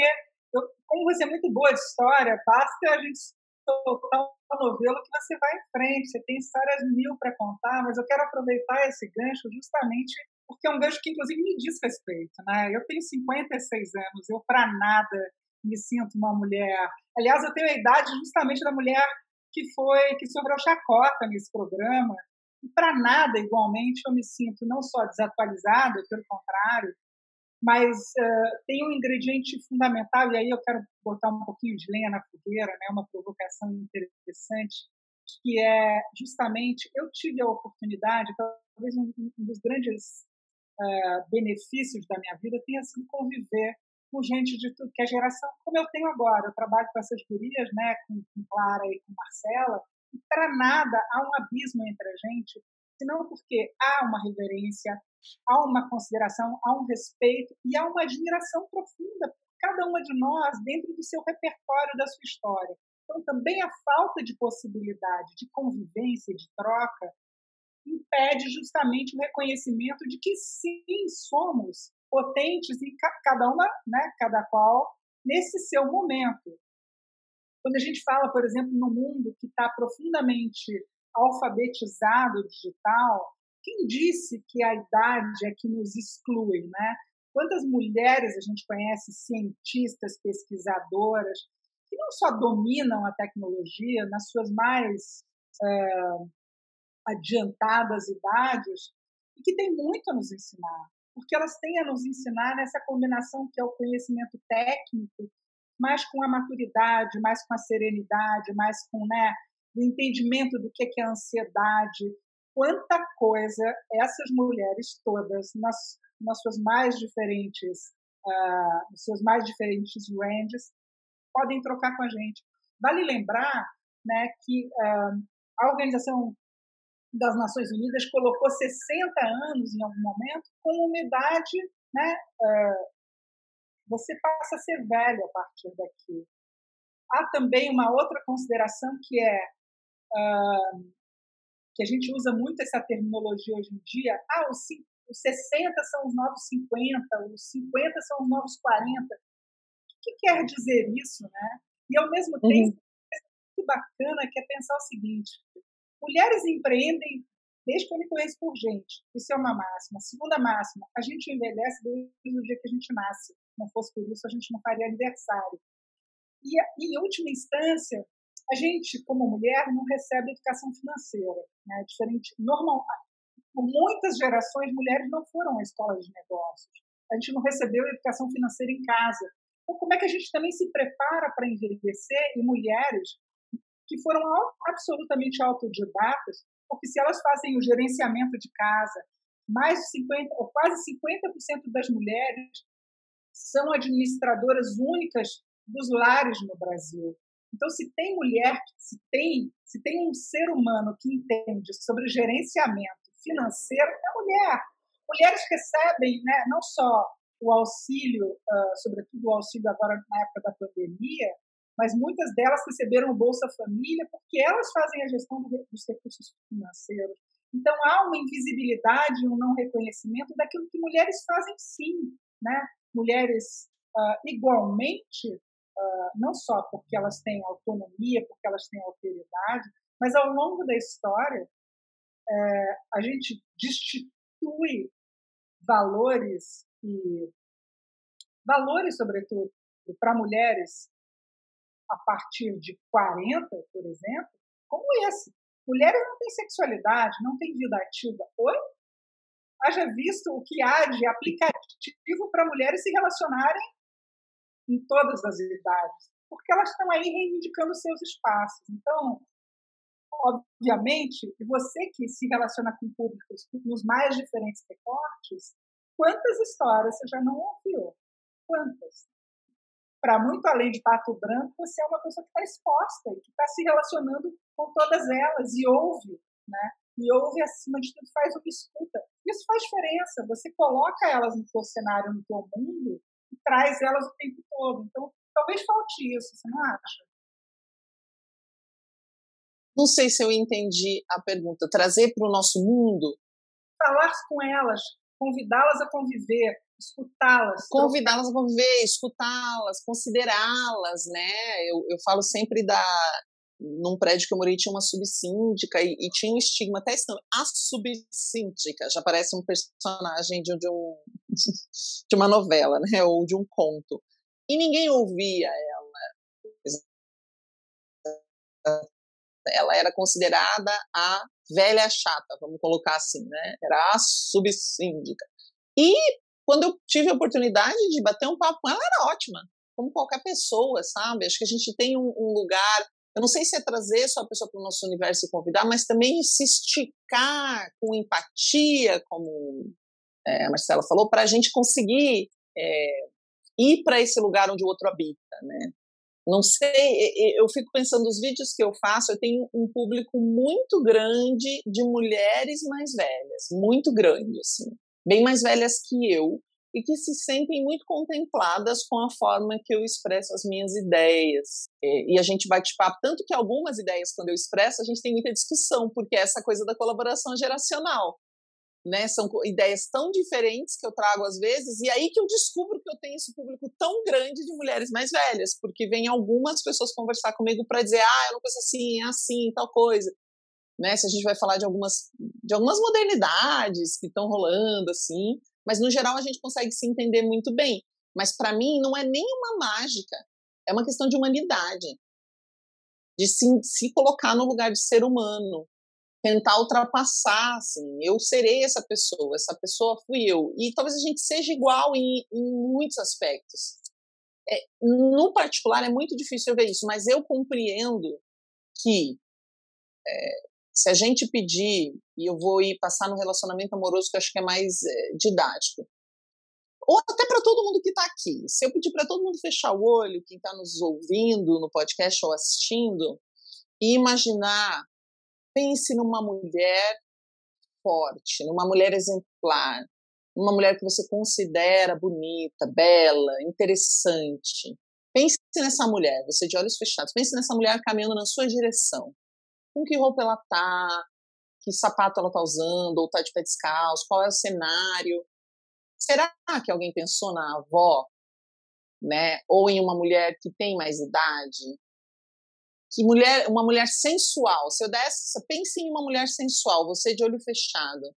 como você é muito boa de história, basta a gente soltar uma novela que você vai em frente, você tem histórias 1000 para contar, mas eu quero aproveitar esse gancho justamente porque é um gancho que, inclusive, me diz respeito, né? Eu tenho 56 anos, eu para nada me sinto uma mulher... Aliás, eu tenho a idade justamente da mulher que sofreu chacota nesse programa, e para nada, igualmente, eu me sinto não só desatualizada, pelo contrário, Mas tem um ingrediente fundamental, e aí eu quero botar um pouquinho de lenha na fogueira, né, uma provocação interessante, que é justamente, eu tive a oportunidade, talvez um dos grandes benefícios da minha vida tenha sido conviver com gente de tudo que é geração, como eu tenho agora. Eu trabalho com essas gurias, né, com Clara e com Marcela, e para nada há um abismo entre a gente, senão porque há uma reverência, há uma consideração, há um respeito e há uma admiração profunda por cada uma de nós dentro do seu repertório, da sua história. Então, também a falta de possibilidade de convivência, de troca, impede justamente o reconhecimento de que sim, somos potentes e cada uma, né, cada qual nesse seu momento. Quando a gente fala, por exemplo, no mundo que está profundamente alfabetizado digital, quem disse que a idade é que nos exclui, né? Quantas mulheres a gente conhece, cientistas, pesquisadoras, que não só dominam a tecnologia nas suas mais adiantadas idades, e que têm muito a nos ensinar, porque elas têm a nos ensinar nessa combinação que é o conhecimento técnico, mais com a maturidade, mais com a serenidade, mais com, né, o entendimento do que é a ansiedade. Quanta coisa essas mulheres todas, nas suas mais diferentes, nos seus mais diferentes ranges, podem trocar com a gente. Vale lembrar, né, que a Organização das Nações Unidas colocou 60 anos em algum momento, com uma idade, né, você passa a ser velho a partir daqui. Há também uma outra consideração que é que a gente usa muito essa terminologia hoje em dia, os 60 são os novos 50, os 50 são os novos 40. O que quer dizer isso, né? E, ao mesmo tempo, é muito bacana que é pensar o seguinte: mulheres empreendem desde que eu me conheço por gente. Isso é uma máxima. Segunda máxima, a gente envelhece desde o dia que a gente nasce. Se não fosse por isso, a gente não faria aniversário. E, em última instância, a gente, como mulher, não recebe educação financeira, né? Diferente, por muitas gerações, mulheres não foram à escola de negócios. A gente não recebeu educação financeira em casa. Então, como é que a gente também se prepara para envelhecer? E mulheres que foram absolutamente autodidatas, porque se elas fazem o gerenciamento de casa, mais de 50 ou quase 50% das mulheres são administradoras únicas dos lares no Brasil. Então, se tem mulher, se tem um ser humano que entende sobre gerenciamento financeiro, é mulher. Mulheres recebem, né, não só o auxílio, sobretudo o auxílio agora na época da pandemia, mas muitas delas receberam o Bolsa Família porque elas fazem a gestão dos recursos financeiros. Então, há uma invisibilidade, um não reconhecimento daquilo que mulheres fazem sim, né? Mulheres, igualmente, não só porque elas têm autonomia, porque elas têm alteridade, mas ao longo da história, a gente destitui valores, sobretudo, para mulheres a partir de 40, por exemplo, como esse. Mulheres não têm sexualidade, não têm vida ativa. Oi? Haja visto o que há de aplicativo para mulheres se relacionarem em todas as idades, porque elas estão aí reivindicando seus espaços. Então, obviamente, e você que se relaciona com públicos nos mais diferentes recortes, quantas histórias você já não ouviu? Quantas? Para muito além de pato branco, você é uma pessoa que está exposta e que está se relacionando com todas elas e ouve, né? E ouve, acima de tudo, faz uma escuta. Isso faz diferença. Você coloca elas no teu cenário, no teu mundo, e traz elas o tempo todo. Então, talvez falte isso, você não acha? Não sei se eu entendi a pergunta. Trazer para o nosso mundo? Falar com elas, convidá-las a conviver, escutá-las. Convidá-las a conviver, escutá-las, considerá-las, né? Eu falo sempre num prédio que eu morei tinha uma subsíndica e tinha um estigma até estranho. A subsíndica já parece um personagem de uma novela, né? Ou de um conto. E ninguém ouvia ela. Ela era considerada a velha chata, vamos colocar assim, né? Era a subsíndica. E quando eu tive a oportunidade de bater um papo com ela, era ótima, como qualquer pessoa, sabe? Acho que a gente tem um lugar, eu não sei se é trazer só a pessoa para o nosso universo e convidar, mas também se esticar com empatia, como a Marcela falou, para a gente conseguir ir para esse lugar onde o outro habita, né? Não sei, eu fico pensando nos vídeos que eu faço, eu tenho um público muito grande de mulheres mais velhas, muito grande, assim, bem mais velhas que eu, e que se sentem muito contempladas com a forma que eu expresso as minhas ideias. E a gente bate papo, tanto que algumas ideias, quando eu expresso, a gente tem muita discussão, porque é essa coisa da colaboração geracional. Né, são ideias tão diferentes que eu trago às vezes, e aí que eu descubro que eu tenho esse público tão grande de mulheres mais velhas, porque vem algumas pessoas conversar comigo para dizer, eu não penso assim, é assim, tal coisa. Né, se a gente vai falar de algumas modernidades que estão rolando, assim, mas no geral a gente consegue se entender muito bem. Mas para mim não é nenhuma mágica, é uma questão de humanidade, de se colocar no lugar de ser humano, tentar ultrapassar, assim, eu serei essa pessoa fui eu, e talvez a gente seja igual em muitos aspectos. No particular é muito difícil eu ver isso, mas eu compreendo que se a gente pedir, e eu vou ir passar no relacionamento amoroso que eu acho que é mais didático, ou até para todo mundo que está aqui, se eu pedir para todo mundo fechar o olho, quem está nos ouvindo no podcast ou assistindo, e imaginar, pense numa mulher forte, numa mulher exemplar, numa mulher que você considera bonita, bela, interessante. Pense nessa mulher, você de olhos fechados, pense nessa mulher caminhando na sua direção. Com que roupa ela tá, que sapato ela tá usando, ou tá de pé descalço, qual é o cenário. Será que alguém pensou na avó, né? Ou em uma mulher que tem mais idade? Uma mulher sensual, se eu desse, pense em uma mulher sensual, você de olho fechado.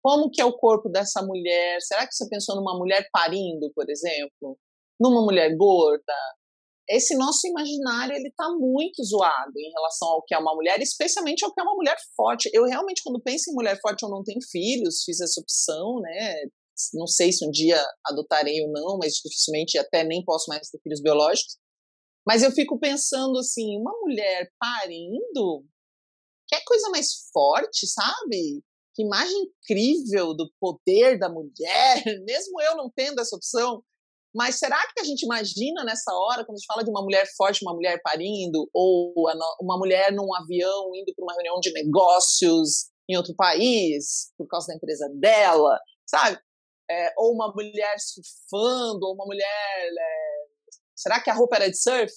Como que é o corpo dessa mulher? Será que você pensou numa mulher parindo, por exemplo? Numa mulher gorda? Esse nosso imaginário, ele tá muito zoado em relação ao que é uma mulher, especialmente ao que é uma mulher forte. Eu realmente, quando penso em mulher forte, eu não tenho filhos, fiz essa opção, né? Não sei se um dia adotarei ou não, mas dificilmente até nem posso mais ter filhos biológicos. Mas eu fico pensando assim, uma mulher parindo, que coisa mais forte, sabe? Que imagem incrível do poder da mulher, mesmo eu não tendo essa opção. Mas será que a gente imagina nessa hora, quando a gente fala de uma mulher forte, uma mulher parindo, ou uma mulher num avião indo para uma reunião de negócios em outro país, por causa da empresa dela, sabe? Ou uma mulher surfando, ou uma mulher... Será que a roupa era de surf?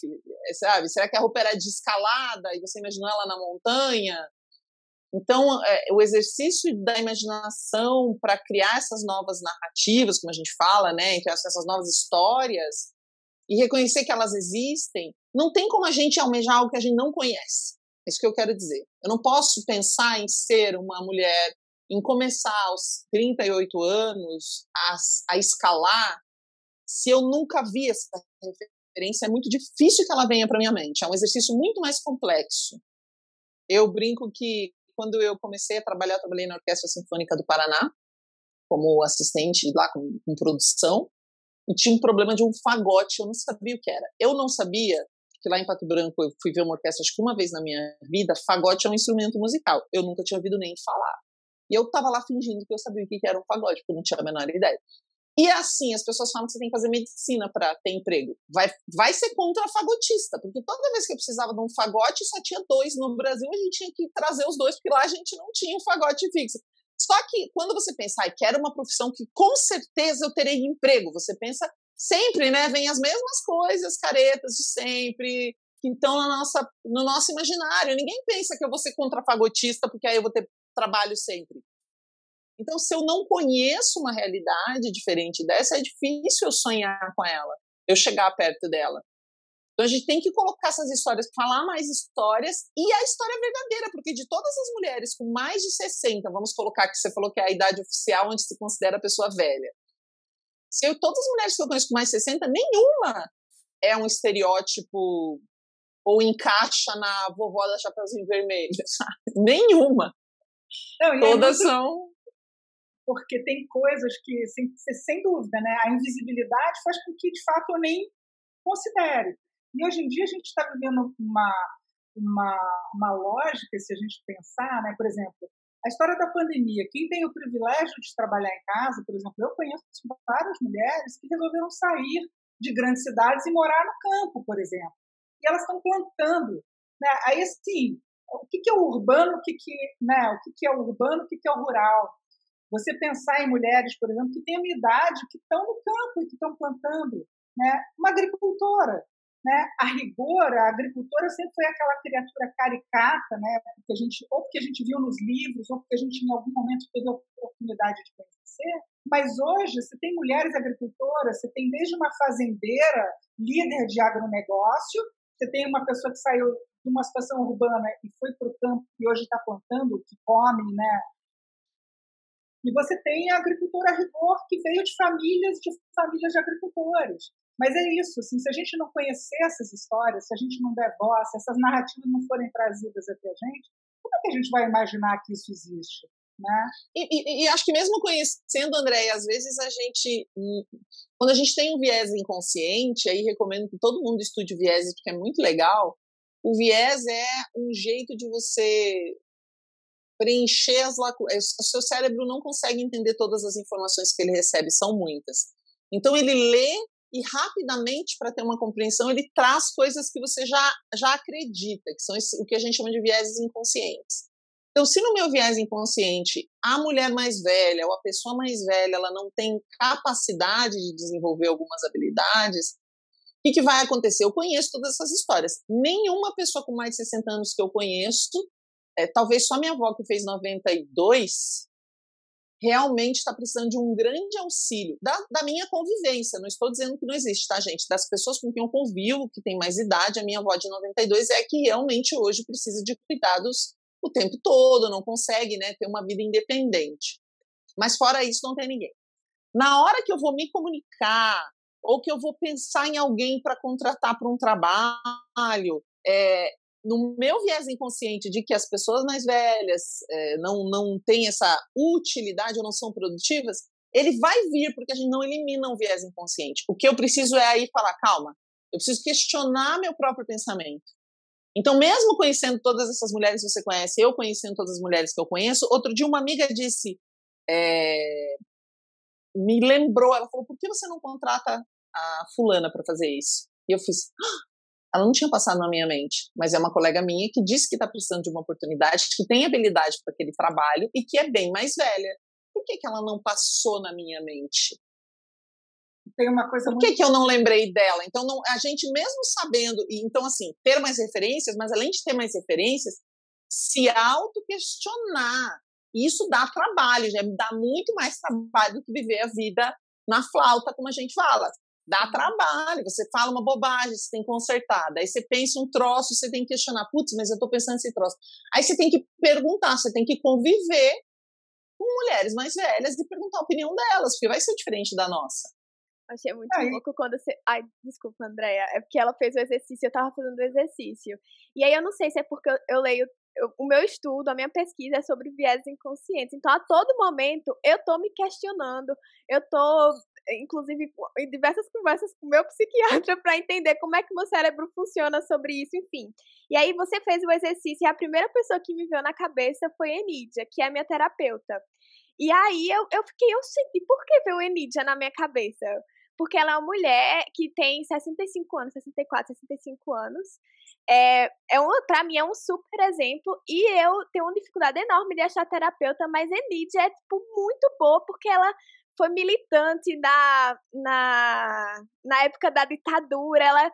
Sabe? Será que a roupa era de escalada e você imaginou ela na montanha? Então, o exercício da imaginação para criar essas novas narrativas, como a gente fala, né, criar essas novas histórias e reconhecer que elas existem, não tem como a gente almejar algo que a gente não conhece. É isso que eu quero dizer. Eu não posso pensar em ser uma mulher, em começar aos 38 anos a escalar, se eu nunca vi essa referência, é muito difícil que ela venha para minha mente. É um exercício muito mais complexo. Eu brinco que quando eu comecei a trabalhar, eu trabalhei na Orquestra Sinfônica do Paraná, como assistente lá com produção, e tinha um problema de um fagote, eu não sabia o que era. Eu não sabia que lá em Pato Branco eu fui ver uma orquestra, acho que uma vez na minha vida, fagote é um instrumento musical. Eu nunca tinha ouvido nem falar. E eu estava lá fingindo que eu sabia o que era um fagote, porque eu não tinha a menor ideia. E assim, as pessoas falam que você tem que fazer medicina para ter emprego. Vai ser contra fagotista, porque toda vez que eu precisava de um fagote, só tinha 2 no Brasil, a gente tinha que trazer os 2, porque lá a gente não tinha um fagote fixo. Só que quando você pensa, quero uma profissão que com certeza eu terei emprego, você pensa sempre, né? Vem as mesmas coisas, caretas de sempre, que estão no nosso imaginário. Ninguém pensa que eu vou ser contra fagotista, porque aí eu vou ter trabalho sempre. Então, se eu não conheço uma realidade diferente dessa, é difícil eu sonhar com ela, eu chegar perto dela. Então, a gente tem que colocar essas histórias, falar mais histórias, e a história verdadeira, porque de todas as mulheres com mais de 60, vamos colocar que você falou que é a idade oficial onde se considera a pessoa velha. Todas as mulheres que eu conheço com mais de 60, nenhuma é um estereótipo ou encaixa na vovó da Chapeuzinho Vermelho, sabe? Nenhuma. Não, todas são... porque tem coisas que, sem dúvida, né, a invisibilidade faz com que, de fato, eu nem considere. E hoje em dia a gente está vivendo uma lógica, se a gente pensar, né, por exemplo, a história da pandemia. Quem tem o privilégio de trabalhar em casa, por exemplo, eu conheço várias mulheres que resolveram sair de grandes cidades e morar no campo, por exemplo. E elas estão plantando. Né? Aí, assim, o que é o urbano, o que é o urbano, o que é o rural? Você pensar em mulheres, por exemplo, que têm a minha idade, que estão no campo e que estão plantando. Né? Uma agricultora. Né? A rigor, a agricultora sempre foi aquela criatura caricata, né? Porque a gente viu nos livros, ou porque a gente em algum momento teve a oportunidade de conhecer. Mas hoje você tem mulheres agricultoras, você tem desde uma fazendeira, líder de agronegócio, você tem uma pessoa que saiu de uma situação urbana e foi para o campo e hoje está plantando o que come, né? E você tem a agricultora a rigor, que veio de famílias de agricultores. Mas é isso, assim, se a gente não conhecer essas histórias, se a gente não der voz, se essas narrativas não forem trazidas até a gente, como é que a gente vai imaginar que isso existe? Né? E acho que mesmo conhecendo, Andréia, às vezes a gente, quando a gente tem um viés inconsciente, aí recomendo que todo mundo estude viés, porque é muito legal. O viés é um jeito de você preencher as lacunas. O seu cérebro não consegue entender todas as informações que ele recebe, são muitas. Então ele lê e rapidamente, para ter uma compreensão, ele traz coisas que você já acredita, que são o que a gente chama de vieses inconscientes. Então, se no meu viés inconsciente a mulher mais velha ou a pessoa mais velha ela não tem capacidade de desenvolver algumas habilidades, o que vai acontecer? Eu conheço todas essas histórias. Nenhuma pessoa com mais de 60 anos que eu conheço, talvez só minha avó que fez 92, realmente está precisando de um grande auxílio da minha convivência. Não estou dizendo que não existe, tá, gente? Das pessoas com quem eu convivo, que tem mais idade, a minha avó de 92 é que realmente hoje precisa de cuidados o tempo todo, não consegue, né, ter uma vida independente. Mas fora isso, não tem ninguém. Na hora que eu vou me comunicar, ou que eu vou pensar em alguém para contratar para um trabalho, no meu viés inconsciente de que as pessoas mais velhas não têm essa utilidade ou não são produtivas, ele vai vir, porque a gente não elimina um viés inconsciente. O que eu preciso é aí falar, calma, eu preciso questionar meu próprio pensamento. Então, mesmo conhecendo todas essas mulheres que você conhece, eu conhecendo todas as mulheres que eu conheço, outro dia uma amiga disse, me lembrou, ela falou, por que você não contrata a fulana para fazer isso? E eu fiz, ela não tinha passado na minha mente, mas é uma colega minha que disse que está precisando de uma oportunidade, que tem habilidade para aquele trabalho e que é bem mais velha. Por que ela não passou na minha mente? Tem uma coisa Por que eu não lembrei dela? Então, a gente mesmo sabendo, então assim, ter mais referências, mas além de ter mais referências, se auto-questionar. Isso dá trabalho, já dá muito mais trabalho do que viver a vida na flauta, como a gente fala. Dá trabalho, você fala uma bobagem, você tem que consertar. Daí você pensa um troço, você tem que questionar. Putz, mas eu tô pensando nesse troço. Aí você tem que perguntar, você tem que conviver com mulheres mais velhas e perguntar a opinião delas, porque vai ser diferente da nossa. Achei muito louco quando você... Ai, desculpa, Andréia. É porque ela fez o exercício, eu tava fazendo o exercício. E aí eu não sei se é porque eu leio... o meu estudo, a minha pesquisa é sobre viés inconscientes. Então, a todo momento, eu tô me questionando. Eu tô, inclusive, em diversas conversas com o meu psiquiatra para entender como é que o meu cérebro funciona sobre isso, enfim. E aí você fez o exercício e a primeira pessoa que me veio na cabeça foi a Enídia, que é a minha terapeuta. E aí eu fiquei, por que veio a Enídia na minha cabeça? Porque ela é uma mulher que tem 65 anos, 64, 65 anos. Pra mim é um super exemplo. E eu tenho uma dificuldade enorme de achar terapeuta, mas Enídia é, tipo, muito boa, porque ela foi militante na época da ditadura, ela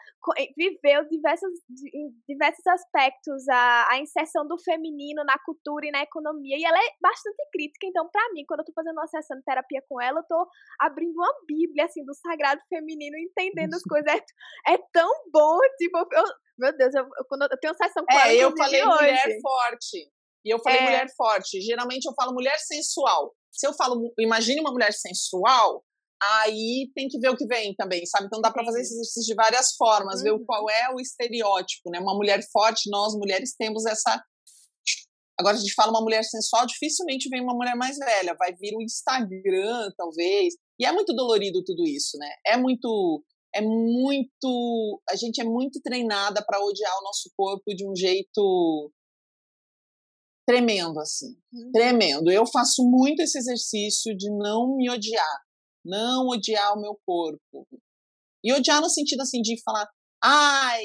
viveu em diversos aspectos a inserção do feminino na cultura e na economia, e ela é bastante crítica. Então, para mim, quando eu tô fazendo uma sessão de terapia com ela, eu tô abrindo uma bíblia, assim, do sagrado feminino, entendendo as coisas. É tão bom, tipo, meu Deus, quando eu tenho sessão com ela, eu falei hoje. Mulher forte. E eu falei mulher forte. Geralmente eu falo mulher sensual. Se eu falo, imagine uma mulher sensual, aí tem que ver o que vem também, sabe? Então dá para fazer esse exercício de várias formas, ver qual é o estereótipo, né? Uma mulher forte, nós mulheres temos Agora, a gente fala uma mulher sensual, dificilmente vem uma mulher mais velha, vai vir o Instagram, talvez, e é muito dolorido tudo isso, né? A gente é muito treinada para odiar o nosso corpo de um jeito tremendo, assim, tremendo. Eu faço muito esse exercício de não me odiar, não odiar o meu corpo. E odiar no sentido, assim, de falar, ai,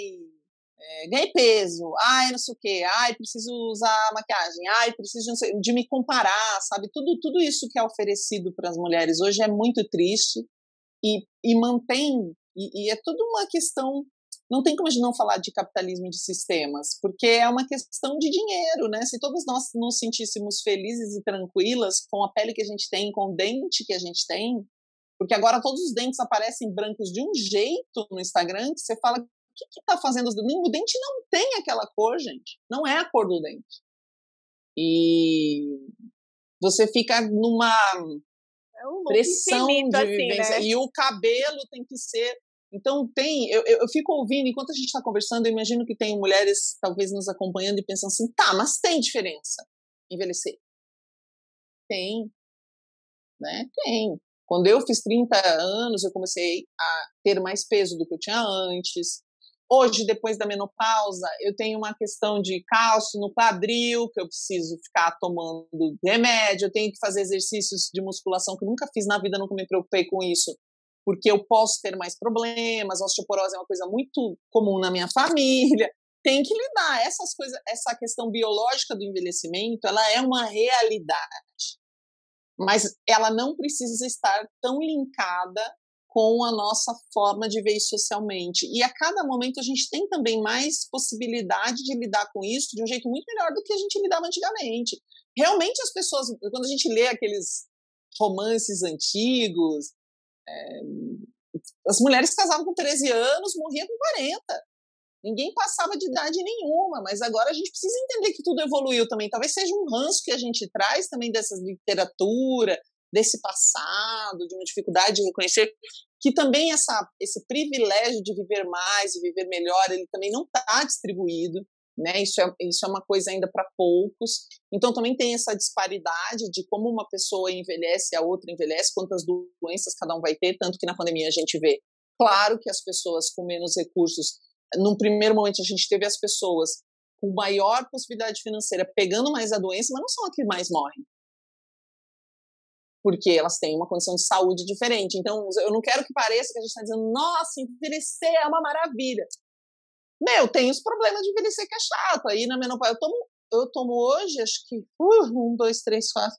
ganhei peso, ai, não sei o quê, ai, preciso usar maquiagem, ai, preciso de me comparar, sabe? Tudo isso que é oferecido para as mulheres hoje é muito triste e mantém, e é tudo uma questão, não tem como a gente não falar de capitalismo de sistemas, porque é uma questão de dinheiro, né? Se todas nós nos sentíssemos felizes e tranquilas com a pele que a gente tem, com o dente que a gente tem, porque agora todos os dentes aparecem brancos de um jeito no Instagram que você fala, o que está fazendo os dentes? O dente não tem aquela cor, gente. Não é a cor do dente. E você fica numa pressão infinito, de vivência. Assim, né? E o cabelo tem que ser... Então eu fico ouvindo, enquanto a gente está conversando, eu imagino que tem mulheres talvez nos acompanhando e pensando assim, tá, mas tem diferença envelhecer? Tem, né? Tem. Quando eu fiz 30 anos, eu comecei a ter mais peso do que eu tinha antes. Hoje, depois da menopausa, eu tenho uma questão de cálcio no quadril, que eu preciso ficar tomando remédio, eu tenho que fazer exercícios de musculação que eu nunca fiz na vida, nunca me preocupei com isso, porque eu posso ter mais problemas, a osteoporose é uma coisa muito comum na minha família, tem que lidar. Essas coisas, essa questão biológica do envelhecimento, ela é uma realidade, mas ela não precisa estar tão linkada com a nossa forma de ver isso socialmente. E a cada momento a gente tem também mais possibilidade de lidar com isso de um jeito muito melhor do que a gente lidava antigamente. Realmente as pessoas, quando a gente lê aqueles romances antigos, as mulheres casavam com 13 anos, morriam com 40. Ninguém passava de idade nenhuma, mas agora a gente precisa entender que tudo evoluiu também. Talvez seja um ranço que a gente traz também dessa literatura, desse passado, de uma dificuldade de reconhecer que também esse privilégio de viver mais e viver melhor, ele também não está distribuído, né? Isso é uma coisa ainda para poucos. Então também tem essa disparidade de como uma pessoa envelhece e a outra envelhece, quantas doenças cada um vai ter, tanto que na pandemia a gente vê, claro que as pessoas com menos recursos, num primeiro momento a gente teve as pessoas com maior possibilidade financeira pegando mais a doença, mas não são as que mais morrem, porque elas têm uma condição de saúde diferente. Então, eu não quero que pareça que a gente está dizendo, nossa, envelhecer é uma maravilha. Tem os problemas de envelhecer que é chato. Aí na menopausa, eu tomo hoje, acho que 1, 2, 3, 4.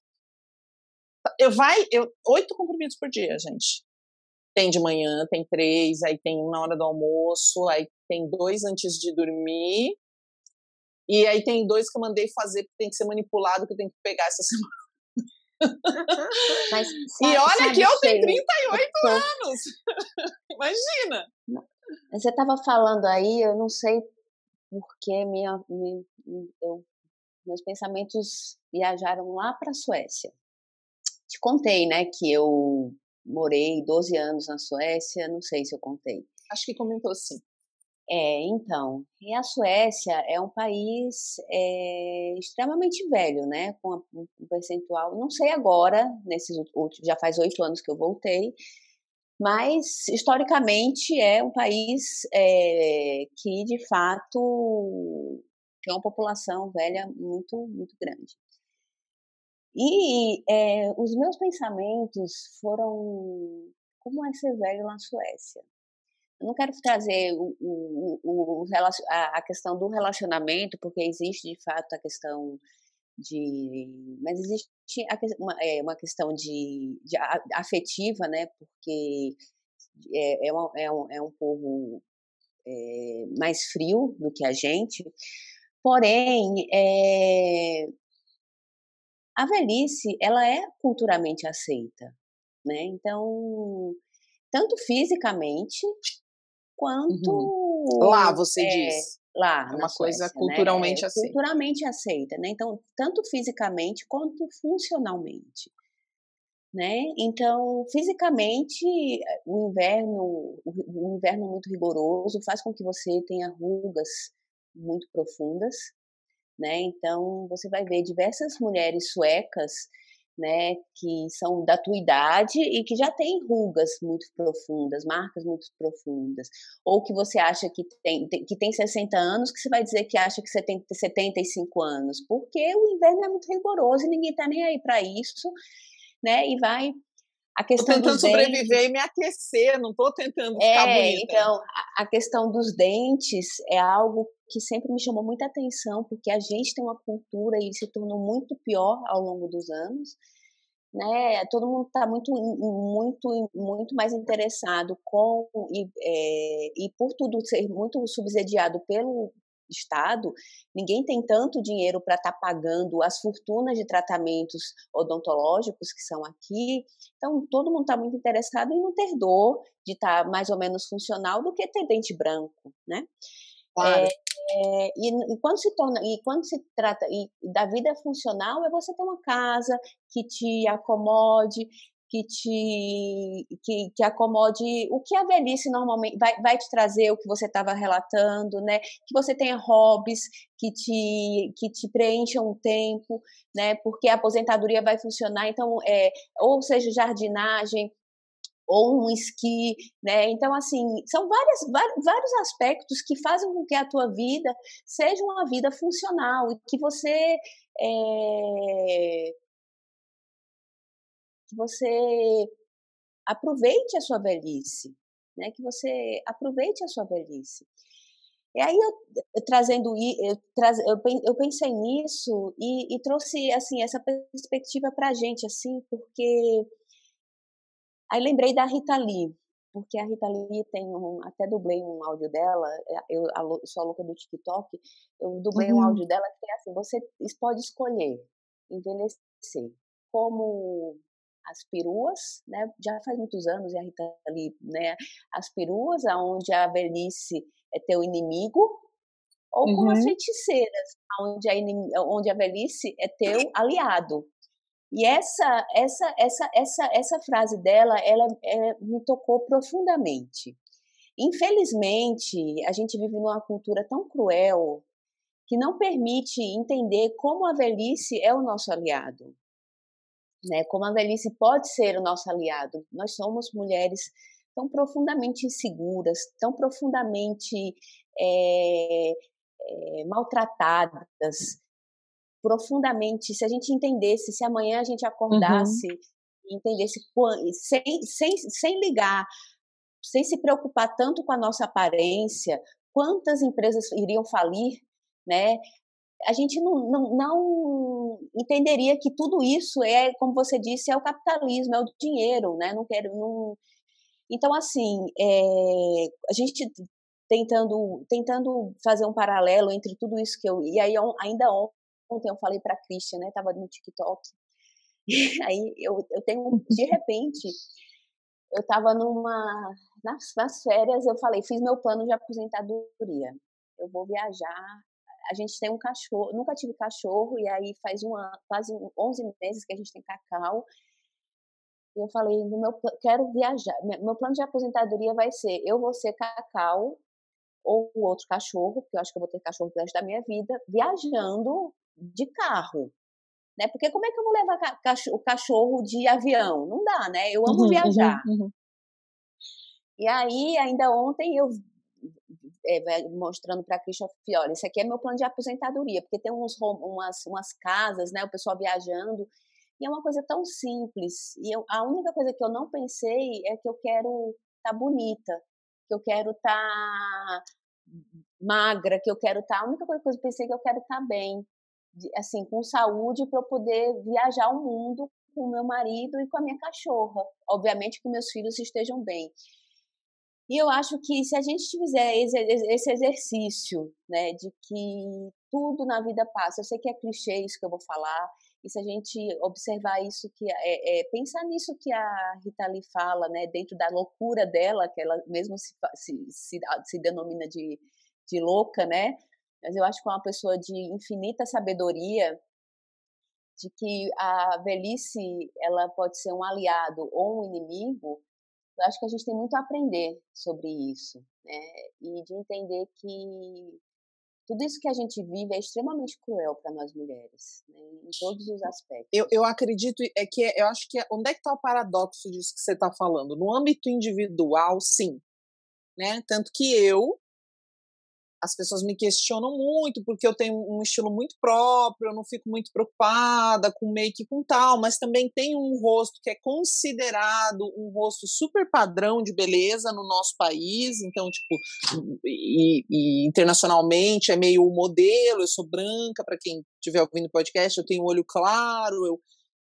8 comprimidos por dia, gente. Tem de manhã, tem 3, aí tem um na hora do almoço, aí tem 2 antes de dormir, e aí tem 2 que eu mandei fazer, porque tem que ser manipulado, que eu tenho que pegar essa semana. Mas, e olha que eu tenho 38 anos! Imagina! Você estava falando aí, eu não sei porque meus pensamentos viajaram lá para a Suécia. Te contei, né, que eu morei 12 anos na Suécia, não sei se eu contei. Acho que comentou sim. Então, e a Suécia é um país extremamente velho, né, com um percentual, não sei agora, já faz 8 anos que eu voltei, mas historicamente é um país que de fato tem uma população velha muito, muito grande. E os meus pensamentos foram como é ser velho na Suécia. Eu não quero trazer a questão do relacionamento, porque existe de fato a questão mas existe uma questão de afetiva, né? Porque é um povo mais frio do que a gente. Porém, a velhice ela é culturalmente aceita, né? Então, tanto fisicamente quanto lá você diz. Lá, é uma coisa Suécia, culturalmente né? aceita. Culturalmente aceita, né? Então, tanto fisicamente quanto funcionalmente, né? Então, fisicamente, o inverno muito rigoroso faz com que você tenha rugas muito profundas, né? Então, você vai ver diversas mulheres suecas, né, que são da tua idade e que já têm rugas muito profundas, marcas muito profundas. Ou que você acha que tem 60 anos, que você vai dizer que acha que você tem 75 anos, porque o inverno é muito rigoroso e ninguém está nem aí para isso, né? E vai a Estou questão tentando dos dentes. sobreviver e me aquecer, não estou tentando ficar bonita. Então, a questão dos dentes é algo que sempre me chamou muita atenção, porque a gente tem uma cultura e se tornou muito pior ao longo dos anos, né? Todo mundo está muito mais interessado e por tudo ser muito subsidiado pelo Estado, ninguém tem tanto dinheiro para estar pagando as fortunas de tratamentos odontológicos que são aqui. Então, todo mundo está muito interessado em não ter dor, de estar mais ou menos funcional, do que ter dente branco, né? Claro. Quando se trata da vida funcional, é você ter uma casa que te acomode, que acomode o que a velhice normalmente vai te trazer, o que você estava relatando, né? Que você tenha hobbies que te preencham o tempo, né? Porque a aposentadoria vai funcionar, então, ou seja, jardinagem, ou um esqui, né? Então, assim, são vários aspectos que fazem com que a tua vida seja uma vida funcional e que você aproveite a sua velhice, né? Que você aproveite a sua velhice. E aí eu pensei nisso e trouxe assim essa perspectiva para a gente, assim, porque aí lembrei da Rita Lee, porque a Rita Lee até dublei um áudio dela, eu sou a louca do TikTok, eu dublei um áudio dela que tem assim, você pode escolher envelhecer como as peruas, né, já faz muitos anos, e a Rita Lee, né, as peruas, onde a velhice é teu inimigo, ou como as feiticeiras, onde a velhice é teu aliado. E essa frase dela, ela me tocou profundamente. Infelizmente, a gente vive numa cultura tão cruel que não permite entender como a velhice é o nosso aliado, né? Como a velhice pode ser o nosso aliado. Nós somos mulheres tão profundamente inseguras, tão profundamente maltratadas, profundamente. Se a gente entendesse, se amanhã a gente acordasse e entendesse, sem ligar, sem se preocupar tanto com a nossa aparência, quantas empresas iriam falir, né? A gente não entenderia que tudo isso como você disse, é o capitalismo, é o dinheiro, né? Então, assim, a gente tentando fazer um paralelo entre tudo isso e aí ainda ontem eu falei para a Christian, né? Tava no TikTok. E aí eu tenho, de repente, eu tava nas férias, eu falei, fiz meu plano de aposentadoria. Eu vou viajar. A gente tem um cachorro, nunca tive cachorro, e aí faz quase 11 meses que a gente tem Cacau. E eu falei, quero viajar. Meu plano de aposentadoria vai ser, eu vou ser Cacau, ou o outro cachorro, porque eu acho que eu vou ter cachorro pro resto da minha vida, viajando de carro, né? Porque como é que eu vou levar o cachorro de avião? Não dá, né? Eu amo viajar. E aí, ainda ontem, eu mostrando para a Christian, olha, esse aqui é meu plano de aposentadoria, porque tem umas casas, né? O pessoal viajando, e é uma coisa tão simples. E a única coisa que eu não pensei é que eu quero estar bonita, que eu quero estar magra, que eu quero estar. A única coisa que eu pensei é que eu quero estar bem, assim, com saúde, para eu poder viajar o mundo com o meu marido e com a minha cachorra. Obviamente que meus filhos estejam bem. E eu acho que se a gente fizer esse exercício, né, de que tudo na vida passa, eu sei que é clichê isso que eu vou falar, e se a gente observar isso, pensar nisso que a Rita Lee fala, né, dentro da loucura dela, que ela mesmo se denomina de louca, né, mas eu acho que é uma pessoa de infinita sabedoria, de que a velhice ela pode ser um aliado ou um inimigo. Eu acho que a gente tem muito a aprender sobre isso, né? E de entender que tudo isso que a gente vive é extremamente cruel para nós mulheres, né, em todos os aspectos. Eu acredito, eu acho que onde é que está o paradoxo disso que você está falando? No âmbito individual, sim, né? Tanto que as pessoas me questionam muito, porque eu tenho um estilo muito próprio, eu não fico muito preocupada com make e com tal, mas também tem um rosto que é considerado um rosto super padrão de beleza no nosso país, então, tipo, e internacionalmente é meio modelo, eu sou branca, para quem estiver ouvindo o podcast, eu tenho olho claro, eu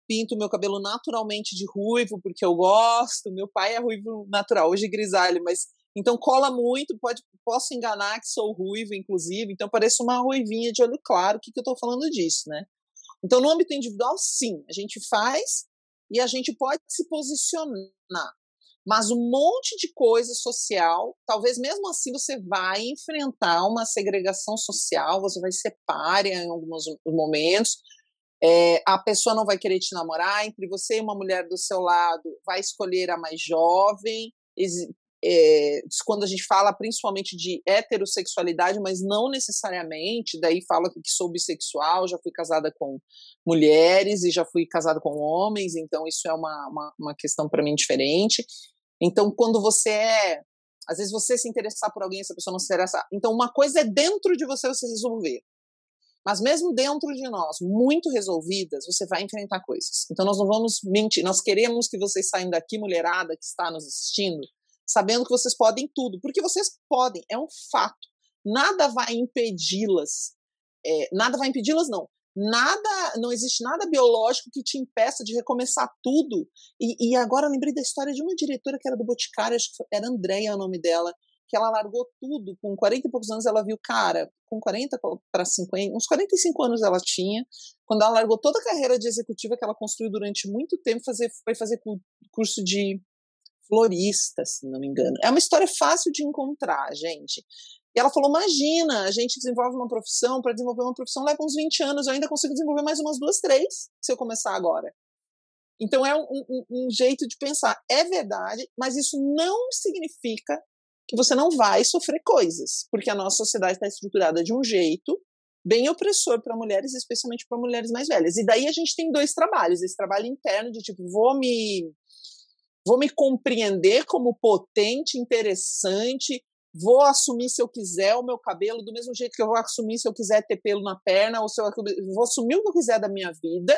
pinto meu cabelo naturalmente de ruivo, porque eu gosto, meu pai é ruivo natural, hoje grisalho, mas então cola muito, posso enganar que sou ruiva, inclusive, então pareço uma ruivinha de olho claro, o que eu estou falando disso, né? Então, no âmbito individual, sim, a gente faz e a gente pode se posicionar, mas um monte de coisa social, talvez mesmo assim você vai enfrentar uma segregação social, você vai ser pária em alguns momentos, a pessoa não vai querer te namorar, entre você e uma mulher do seu lado, vai escolher a mais jovem, quando a gente fala principalmente de heterossexualidade, mas não necessariamente, daí fala que sou bissexual, já fui casada com mulheres e já fui casada com homens, então isso é uma questão para mim diferente. Então, quando às vezes você se interessar por alguém, essa pessoa não se interessar, então uma coisa é dentro de você resolver, mas mesmo dentro de nós, muito resolvidas, você vai enfrentar coisas. Então nós não vamos mentir, nós queremos que vocês saiam daqui, mulherada que está nos assistindo, sabendo que vocês podem tudo, porque vocês podem, é um fato. Nada vai impedi-las, não existe nada biológico que te impeça de recomeçar tudo. E agora eu lembrei da história de uma diretora que era do Boticário, acho que era Andréia o nome dela, que ela largou tudo, com 40 e poucos anos ela viu, cara, com 40 para 50, uns 45 anos ela tinha, quando ela largou toda a carreira de executiva que ela construiu durante muito tempo, foi fazer curso de florista, se não me engano. É uma história fácil de encontrar, gente. E ela falou, imagina, a gente desenvolve uma profissão, para desenvolver uma profissão leva uns 20 anos, eu ainda consigo desenvolver mais umas 2, 3, se eu começar agora. Então é um jeito de pensar. É verdade, mas isso não significa que você não vai sofrer coisas, porque a nossa sociedade está estruturada de um jeito bem opressor para mulheres, especialmente para mulheres mais velhas. E daí a gente tem 2 trabalhos, esse trabalho interno de tipo, vou me compreender como potente, interessante, vou assumir se eu quiser o meu cabelo do mesmo jeito que eu vou assumir se eu quiser ter pelo na perna, ou se eu vou assumir o que eu quiser da minha vida,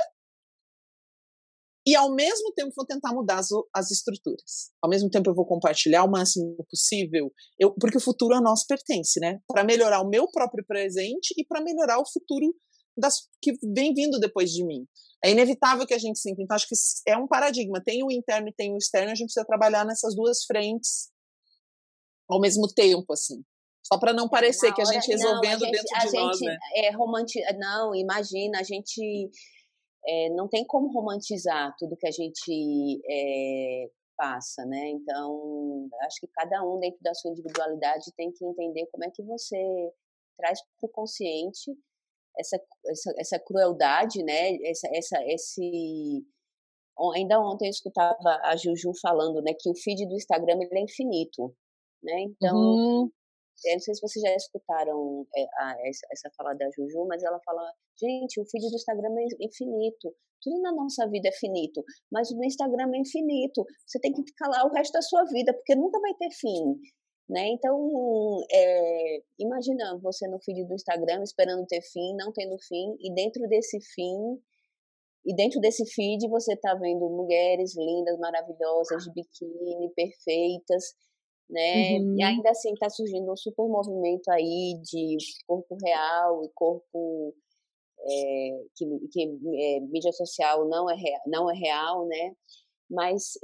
e ao mesmo tempo vou tentar mudar as estruturas. Ao mesmo tempo eu vou compartilhar o máximo possível, porque o futuro a nós pertence, né? Para melhorar o meu próprio presente e para melhorar o futuro que vem vindo depois de mim. É inevitável que a gente sinta. Então acho que é um paradigma. Tem o interno e tem o externo, a gente precisa trabalhar nessas 2 frentes ao mesmo tempo, assim. Só para não parecer que a gente resolvendo dentro de nós, né? Não, imagina, a gente não tem como romantizar tudo que a gente passa, né? Então, acho que cada um dentro da sua individualidade tem que entender como é que você traz para o consciente essa crueldade, né? Ainda ontem eu escutava a Juju falando, né, que o feed do Instagram ele é infinito, né? Então, eu não sei se vocês já escutaram essa fala da Juju, mas ela fala, gente, o feed do Instagram é infinito. Tudo na nossa vida é finito, mas o do Instagram é infinito. Você tem que ficar lá o resto da sua vida, porque nunca vai ter fim, né? Então, imagina você no feed do Instagram esperando ter fim, não tendo fim, e dentro desse feed você tá vendo mulheres lindas, maravilhosas, de biquíni, perfeitas, né? E ainda assim está surgindo um super movimento aí de corpo real e corpo que mídia social não é real, né? Mas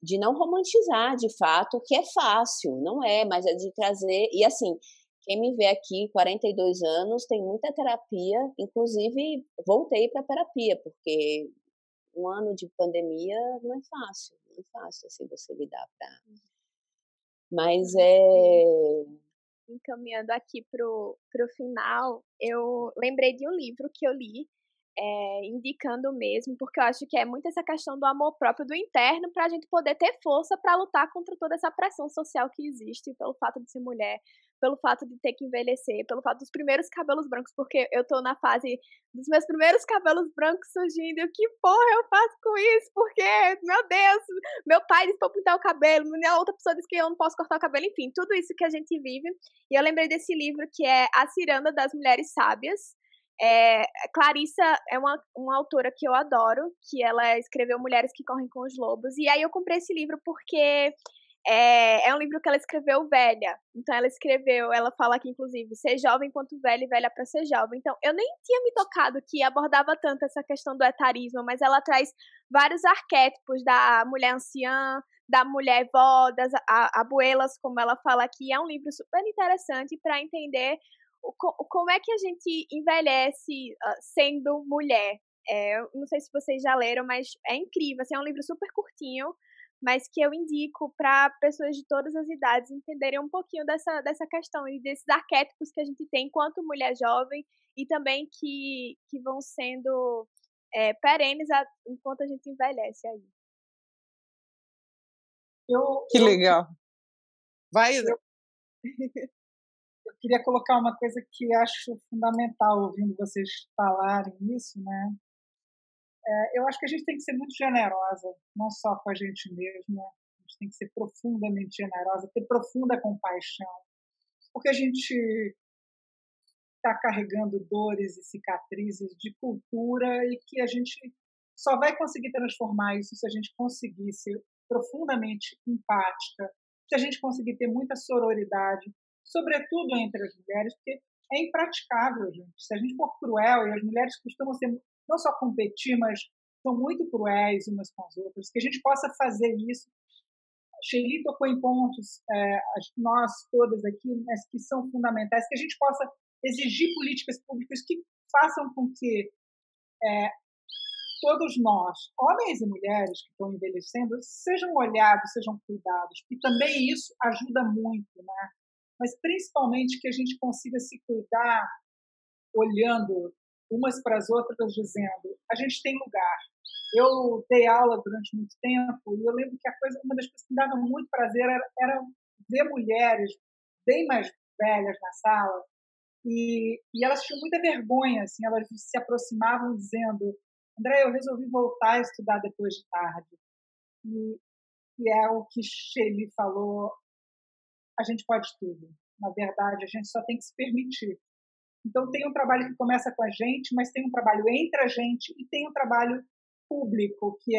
de não romantizar de fato, que é fácil, não é, mas é de trazer, e assim, quem me vê aqui, 42 anos, tem muita terapia, inclusive voltei para terapia, porque um ano de pandemia não é fácil assim você lidar para. Mas encaminhando aqui pro final, eu lembrei de um livro que eu li, indicando mesmo, porque eu acho que é muito essa questão do amor próprio do interno para a gente poder ter força para lutar contra toda essa pressão social que existe pelo fato de ser mulher, pelo fato de ter que envelhecer, pelo fato dos primeiros cabelos brancos, porque eu tô na fase dos meus primeiros cabelos brancos surgindo, e o que porra eu faço com isso? Porque, meu Deus, meu pai disse pra eu pintar o cabelo, minha outra pessoa disse que eu não posso cortar o cabelo, enfim, tudo isso que a gente vive. E eu lembrei desse livro que é A Ciranda das Mulheres Sábias. Clarissa é uma autora que eu adoro, que ela escreveu Mulheres que Correm com os Lobos, e aí eu comprei esse livro porque é um livro que ela escreveu velha. Então ela fala aqui inclusive, ser jovem quanto velha e velha para ser jovem. Então eu nem tinha me tocado que abordava tanto essa questão do etarismo, mas ela traz vários arquétipos da mulher anciã, da mulher vó, das abuelas, como ela fala aqui. É um livro super interessante para entender como é que a gente envelhece sendo mulher. Eu não sei se vocês já leram, mas é incrível. Assim, é um livro super curtinho, mas que eu indico para pessoas de todas as idades entenderem um pouquinho dessa questão e desses arquétipos que a gente tem enquanto mulher jovem e também que vão sendo perenes enquanto a gente envelhece aí. Que legal. Vai, eu queria colocar uma coisa que acho fundamental ouvindo vocês falarem isso, né? Eu acho que a gente tem que ser muito generosa, não só com a gente mesma, a gente tem que ser profundamente generosa, ter profunda compaixão, porque a gente está carregando dores e cicatrizes de cultura e que a gente só vai conseguir transformar isso se a gente conseguir ser profundamente empática, se a gente conseguir ter muita sororidade, sobretudo entre as mulheres, porque é impraticável, gente. Se a gente for cruel, e as mulheres costumam ser não só competir, mas são muito cruéis umas com as outras, que a gente possa fazer isso. Sheili tocou em pontos, nós todas aqui, mas que são fundamentais, que a gente possa exigir políticas públicas que façam com que todos nós, homens e mulheres que estão envelhecendo, sejam olhados, sejam cuidados, e também isso ajuda muito, né? Mas principalmente que a gente consiga se cuidar olhando umas para as outras, dizendo, a gente tem lugar. Eu dei aula durante muito tempo e eu lembro que uma das coisas que me dava muito prazer era ver mulheres bem mais velhas na sala e elas tinham muita vergonha, assim, elas se aproximavam dizendo, André, eu resolvi voltar a estudar depois de tarde. E é o que Sheili falou, a gente pode tudo. Na verdade, a gente só tem que se permitir. Então, tem um trabalho que começa com a gente, mas tem um trabalho entre a gente e tem um trabalho público, que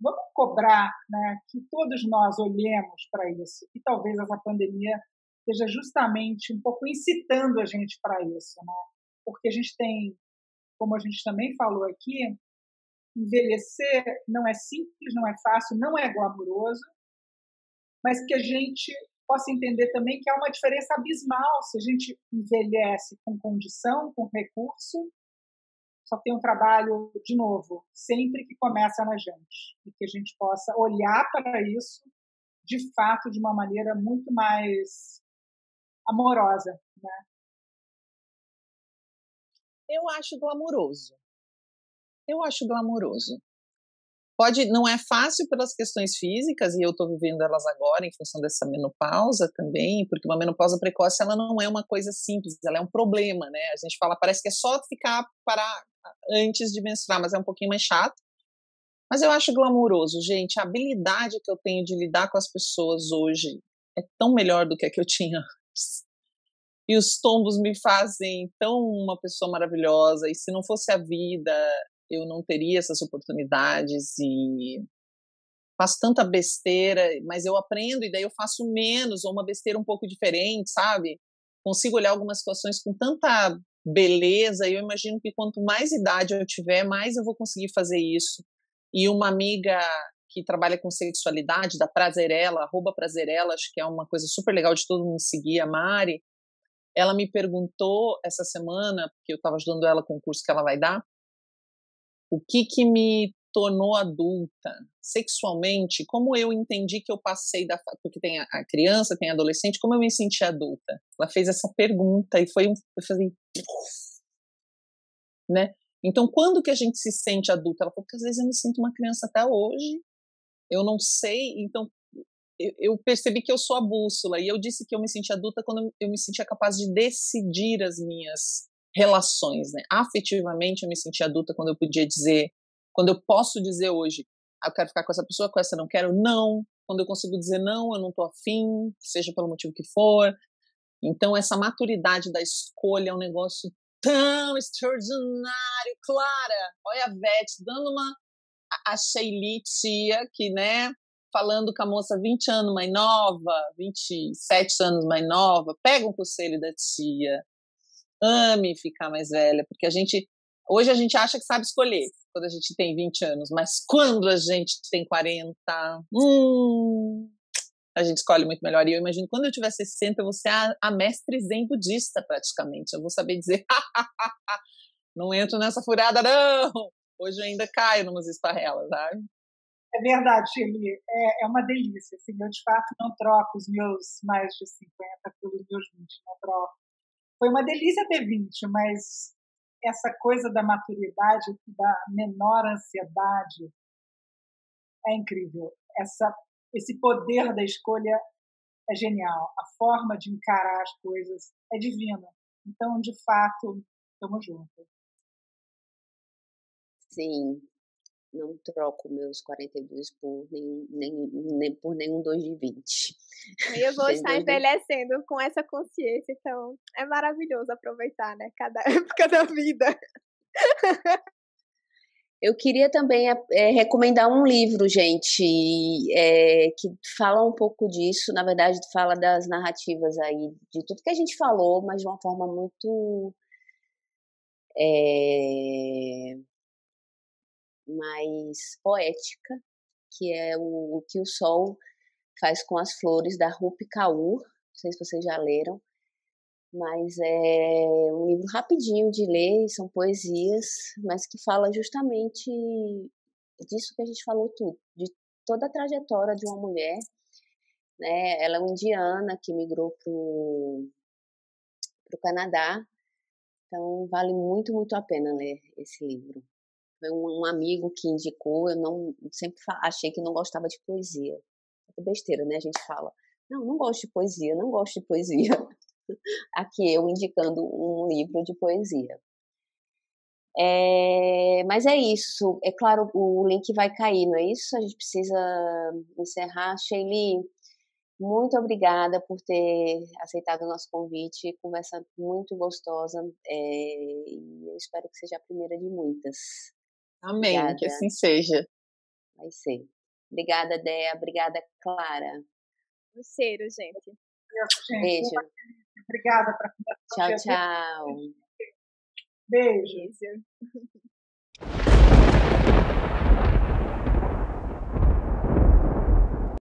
vamos cobrar, né, que todos nós olhemos para isso. E talvez essa pandemia esteja justamente um pouco incitando a gente para isso, né? Porque a gente tem, como a gente também falou aqui, envelhecer não é simples, não é fácil, não é glamuroso, mas que a gente possa entender também que há uma diferença abismal se a gente envelhece com condição, com recurso, só tem um trabalho, de novo, sempre que começa na gente, e que a gente possa olhar para isso, de fato, de uma maneira muito mais amorosa, né? Eu acho glamouroso. Não é fácil pelas questões físicas, e eu estou vivendo elas agora em função dessa menopausa também, porque uma menopausa precoce ela não é uma coisa simples, ela é um problema, né? A gente fala, parece que é só parar antes de menstruar, mas é um pouquinho mais chato. Mas eu acho glamouroso, gente. A habilidade que eu tenho de lidar com as pessoas hoje é tão melhor do que a que eu tinha antes. E os tombos me fazem tão uma pessoa maravilhosa, e se não fosse a vida, eu não teria essas oportunidades e faço tanta besteira, mas eu aprendo e daí eu faço menos, ou uma besteira um pouco diferente, sabe? Consigo olhar algumas situações com tanta beleza e eu imagino que quanto mais idade eu tiver, mais eu vou conseguir fazer isso. E uma amiga que trabalha com sexualidade, da Prazerela, @Prazerela, acho que é uma coisa super legal de todo mundo seguir, a Mari, ela me perguntou essa semana, porque eu estava ajudando ela com o curso que ela vai dar, o que me tornou adulta sexualmente, como eu entendi que eu passei porque tem a criança, tem a adolescente, como eu me senti adulta. Ela fez essa pergunta e eu falei, né? Então, quando que a gente se sente adulta? Ela falou, porque às vezes eu me sinto uma criança até hoje, eu não sei, então eu percebi que eu sou a bússola, e eu disse que eu me senti adulta quando eu me sentia capaz de decidir as minhas relações, né? Afetivamente eu me senti adulta quando eu podia dizer, quando eu posso dizer hoje, eu quero ficar com essa pessoa, com essa não quero, não. Quando eu consigo dizer não, eu não tô afim, seja pelo motivo que for. Então essa maturidade da escolha é um negócio tão extraordinário. Clara, olha a Vete dando a Sheili tia, que, né, falando com a moça 20 anos mais nova, 27 anos mais nova, pega um conselho da tia, ame ficar mais velha, porque hoje a gente acha que sabe escolher quando a gente tem 20 anos, mas quando a gente tem 40, a gente escolhe muito melhor. E eu imagino, quando eu tiver 60, eu vou ser a mestre zen budista, praticamente. Eu vou saber dizer, não entro nessa furada, não! Hoje eu ainda caio numas esparrelas, sabe? É verdade, Shirley. É uma delícia. Assim, eu, de fato, não troco os meus mais de 50 pelos meus 20, não troco. Foi uma delícia ter 20, mas essa coisa da maturidade, da menor ansiedade, é incrível. Esse poder da escolha é genial. A forma de encarar as coisas é divina. Então, de fato, estamos juntos. Sim, não troco meus 42 por nenhum 2 de 20. E eu vou estar envelhecendo com essa consciência, então é maravilhoso aproveitar, né, cada época da vida. Eu queria também recomendar um livro, gente, que fala um pouco disso, na verdade fala das narrativas aí, de tudo que a gente falou, mas de uma forma muito mais poética, que é o que o sol faz com as flores, da Rupi Kaur. Não sei se vocês já leram, mas é um livro rapidinho de ler, são poesias, mas que fala justamente disso que a gente falou tudo, de toda a trajetória de uma mulher, né? Ela é uma indiana que migrou pro Canadá, então vale muito, muito a pena ler esse livro. Foi um amigo que indicou, eu sempre achei que não gostava de poesia. É besteira, né? A gente fala, não gosto de poesia, não gosto de poesia. Aqui eu indicando um livro de poesia. Mas é isso. É claro, o link vai cair, não é isso? A gente precisa encerrar. Sheili, muito obrigada por ter aceitado o nosso convite. Conversa muito gostosa. E eu espero que seja a primeira de muitas. Amém, Obrigada. que assim seja. Vai ser. Obrigada, Déa. Obrigada, Clara. Um cheiro, gente. Beijo. Obrigada para Tchau, tchau. Beijo. Beijo.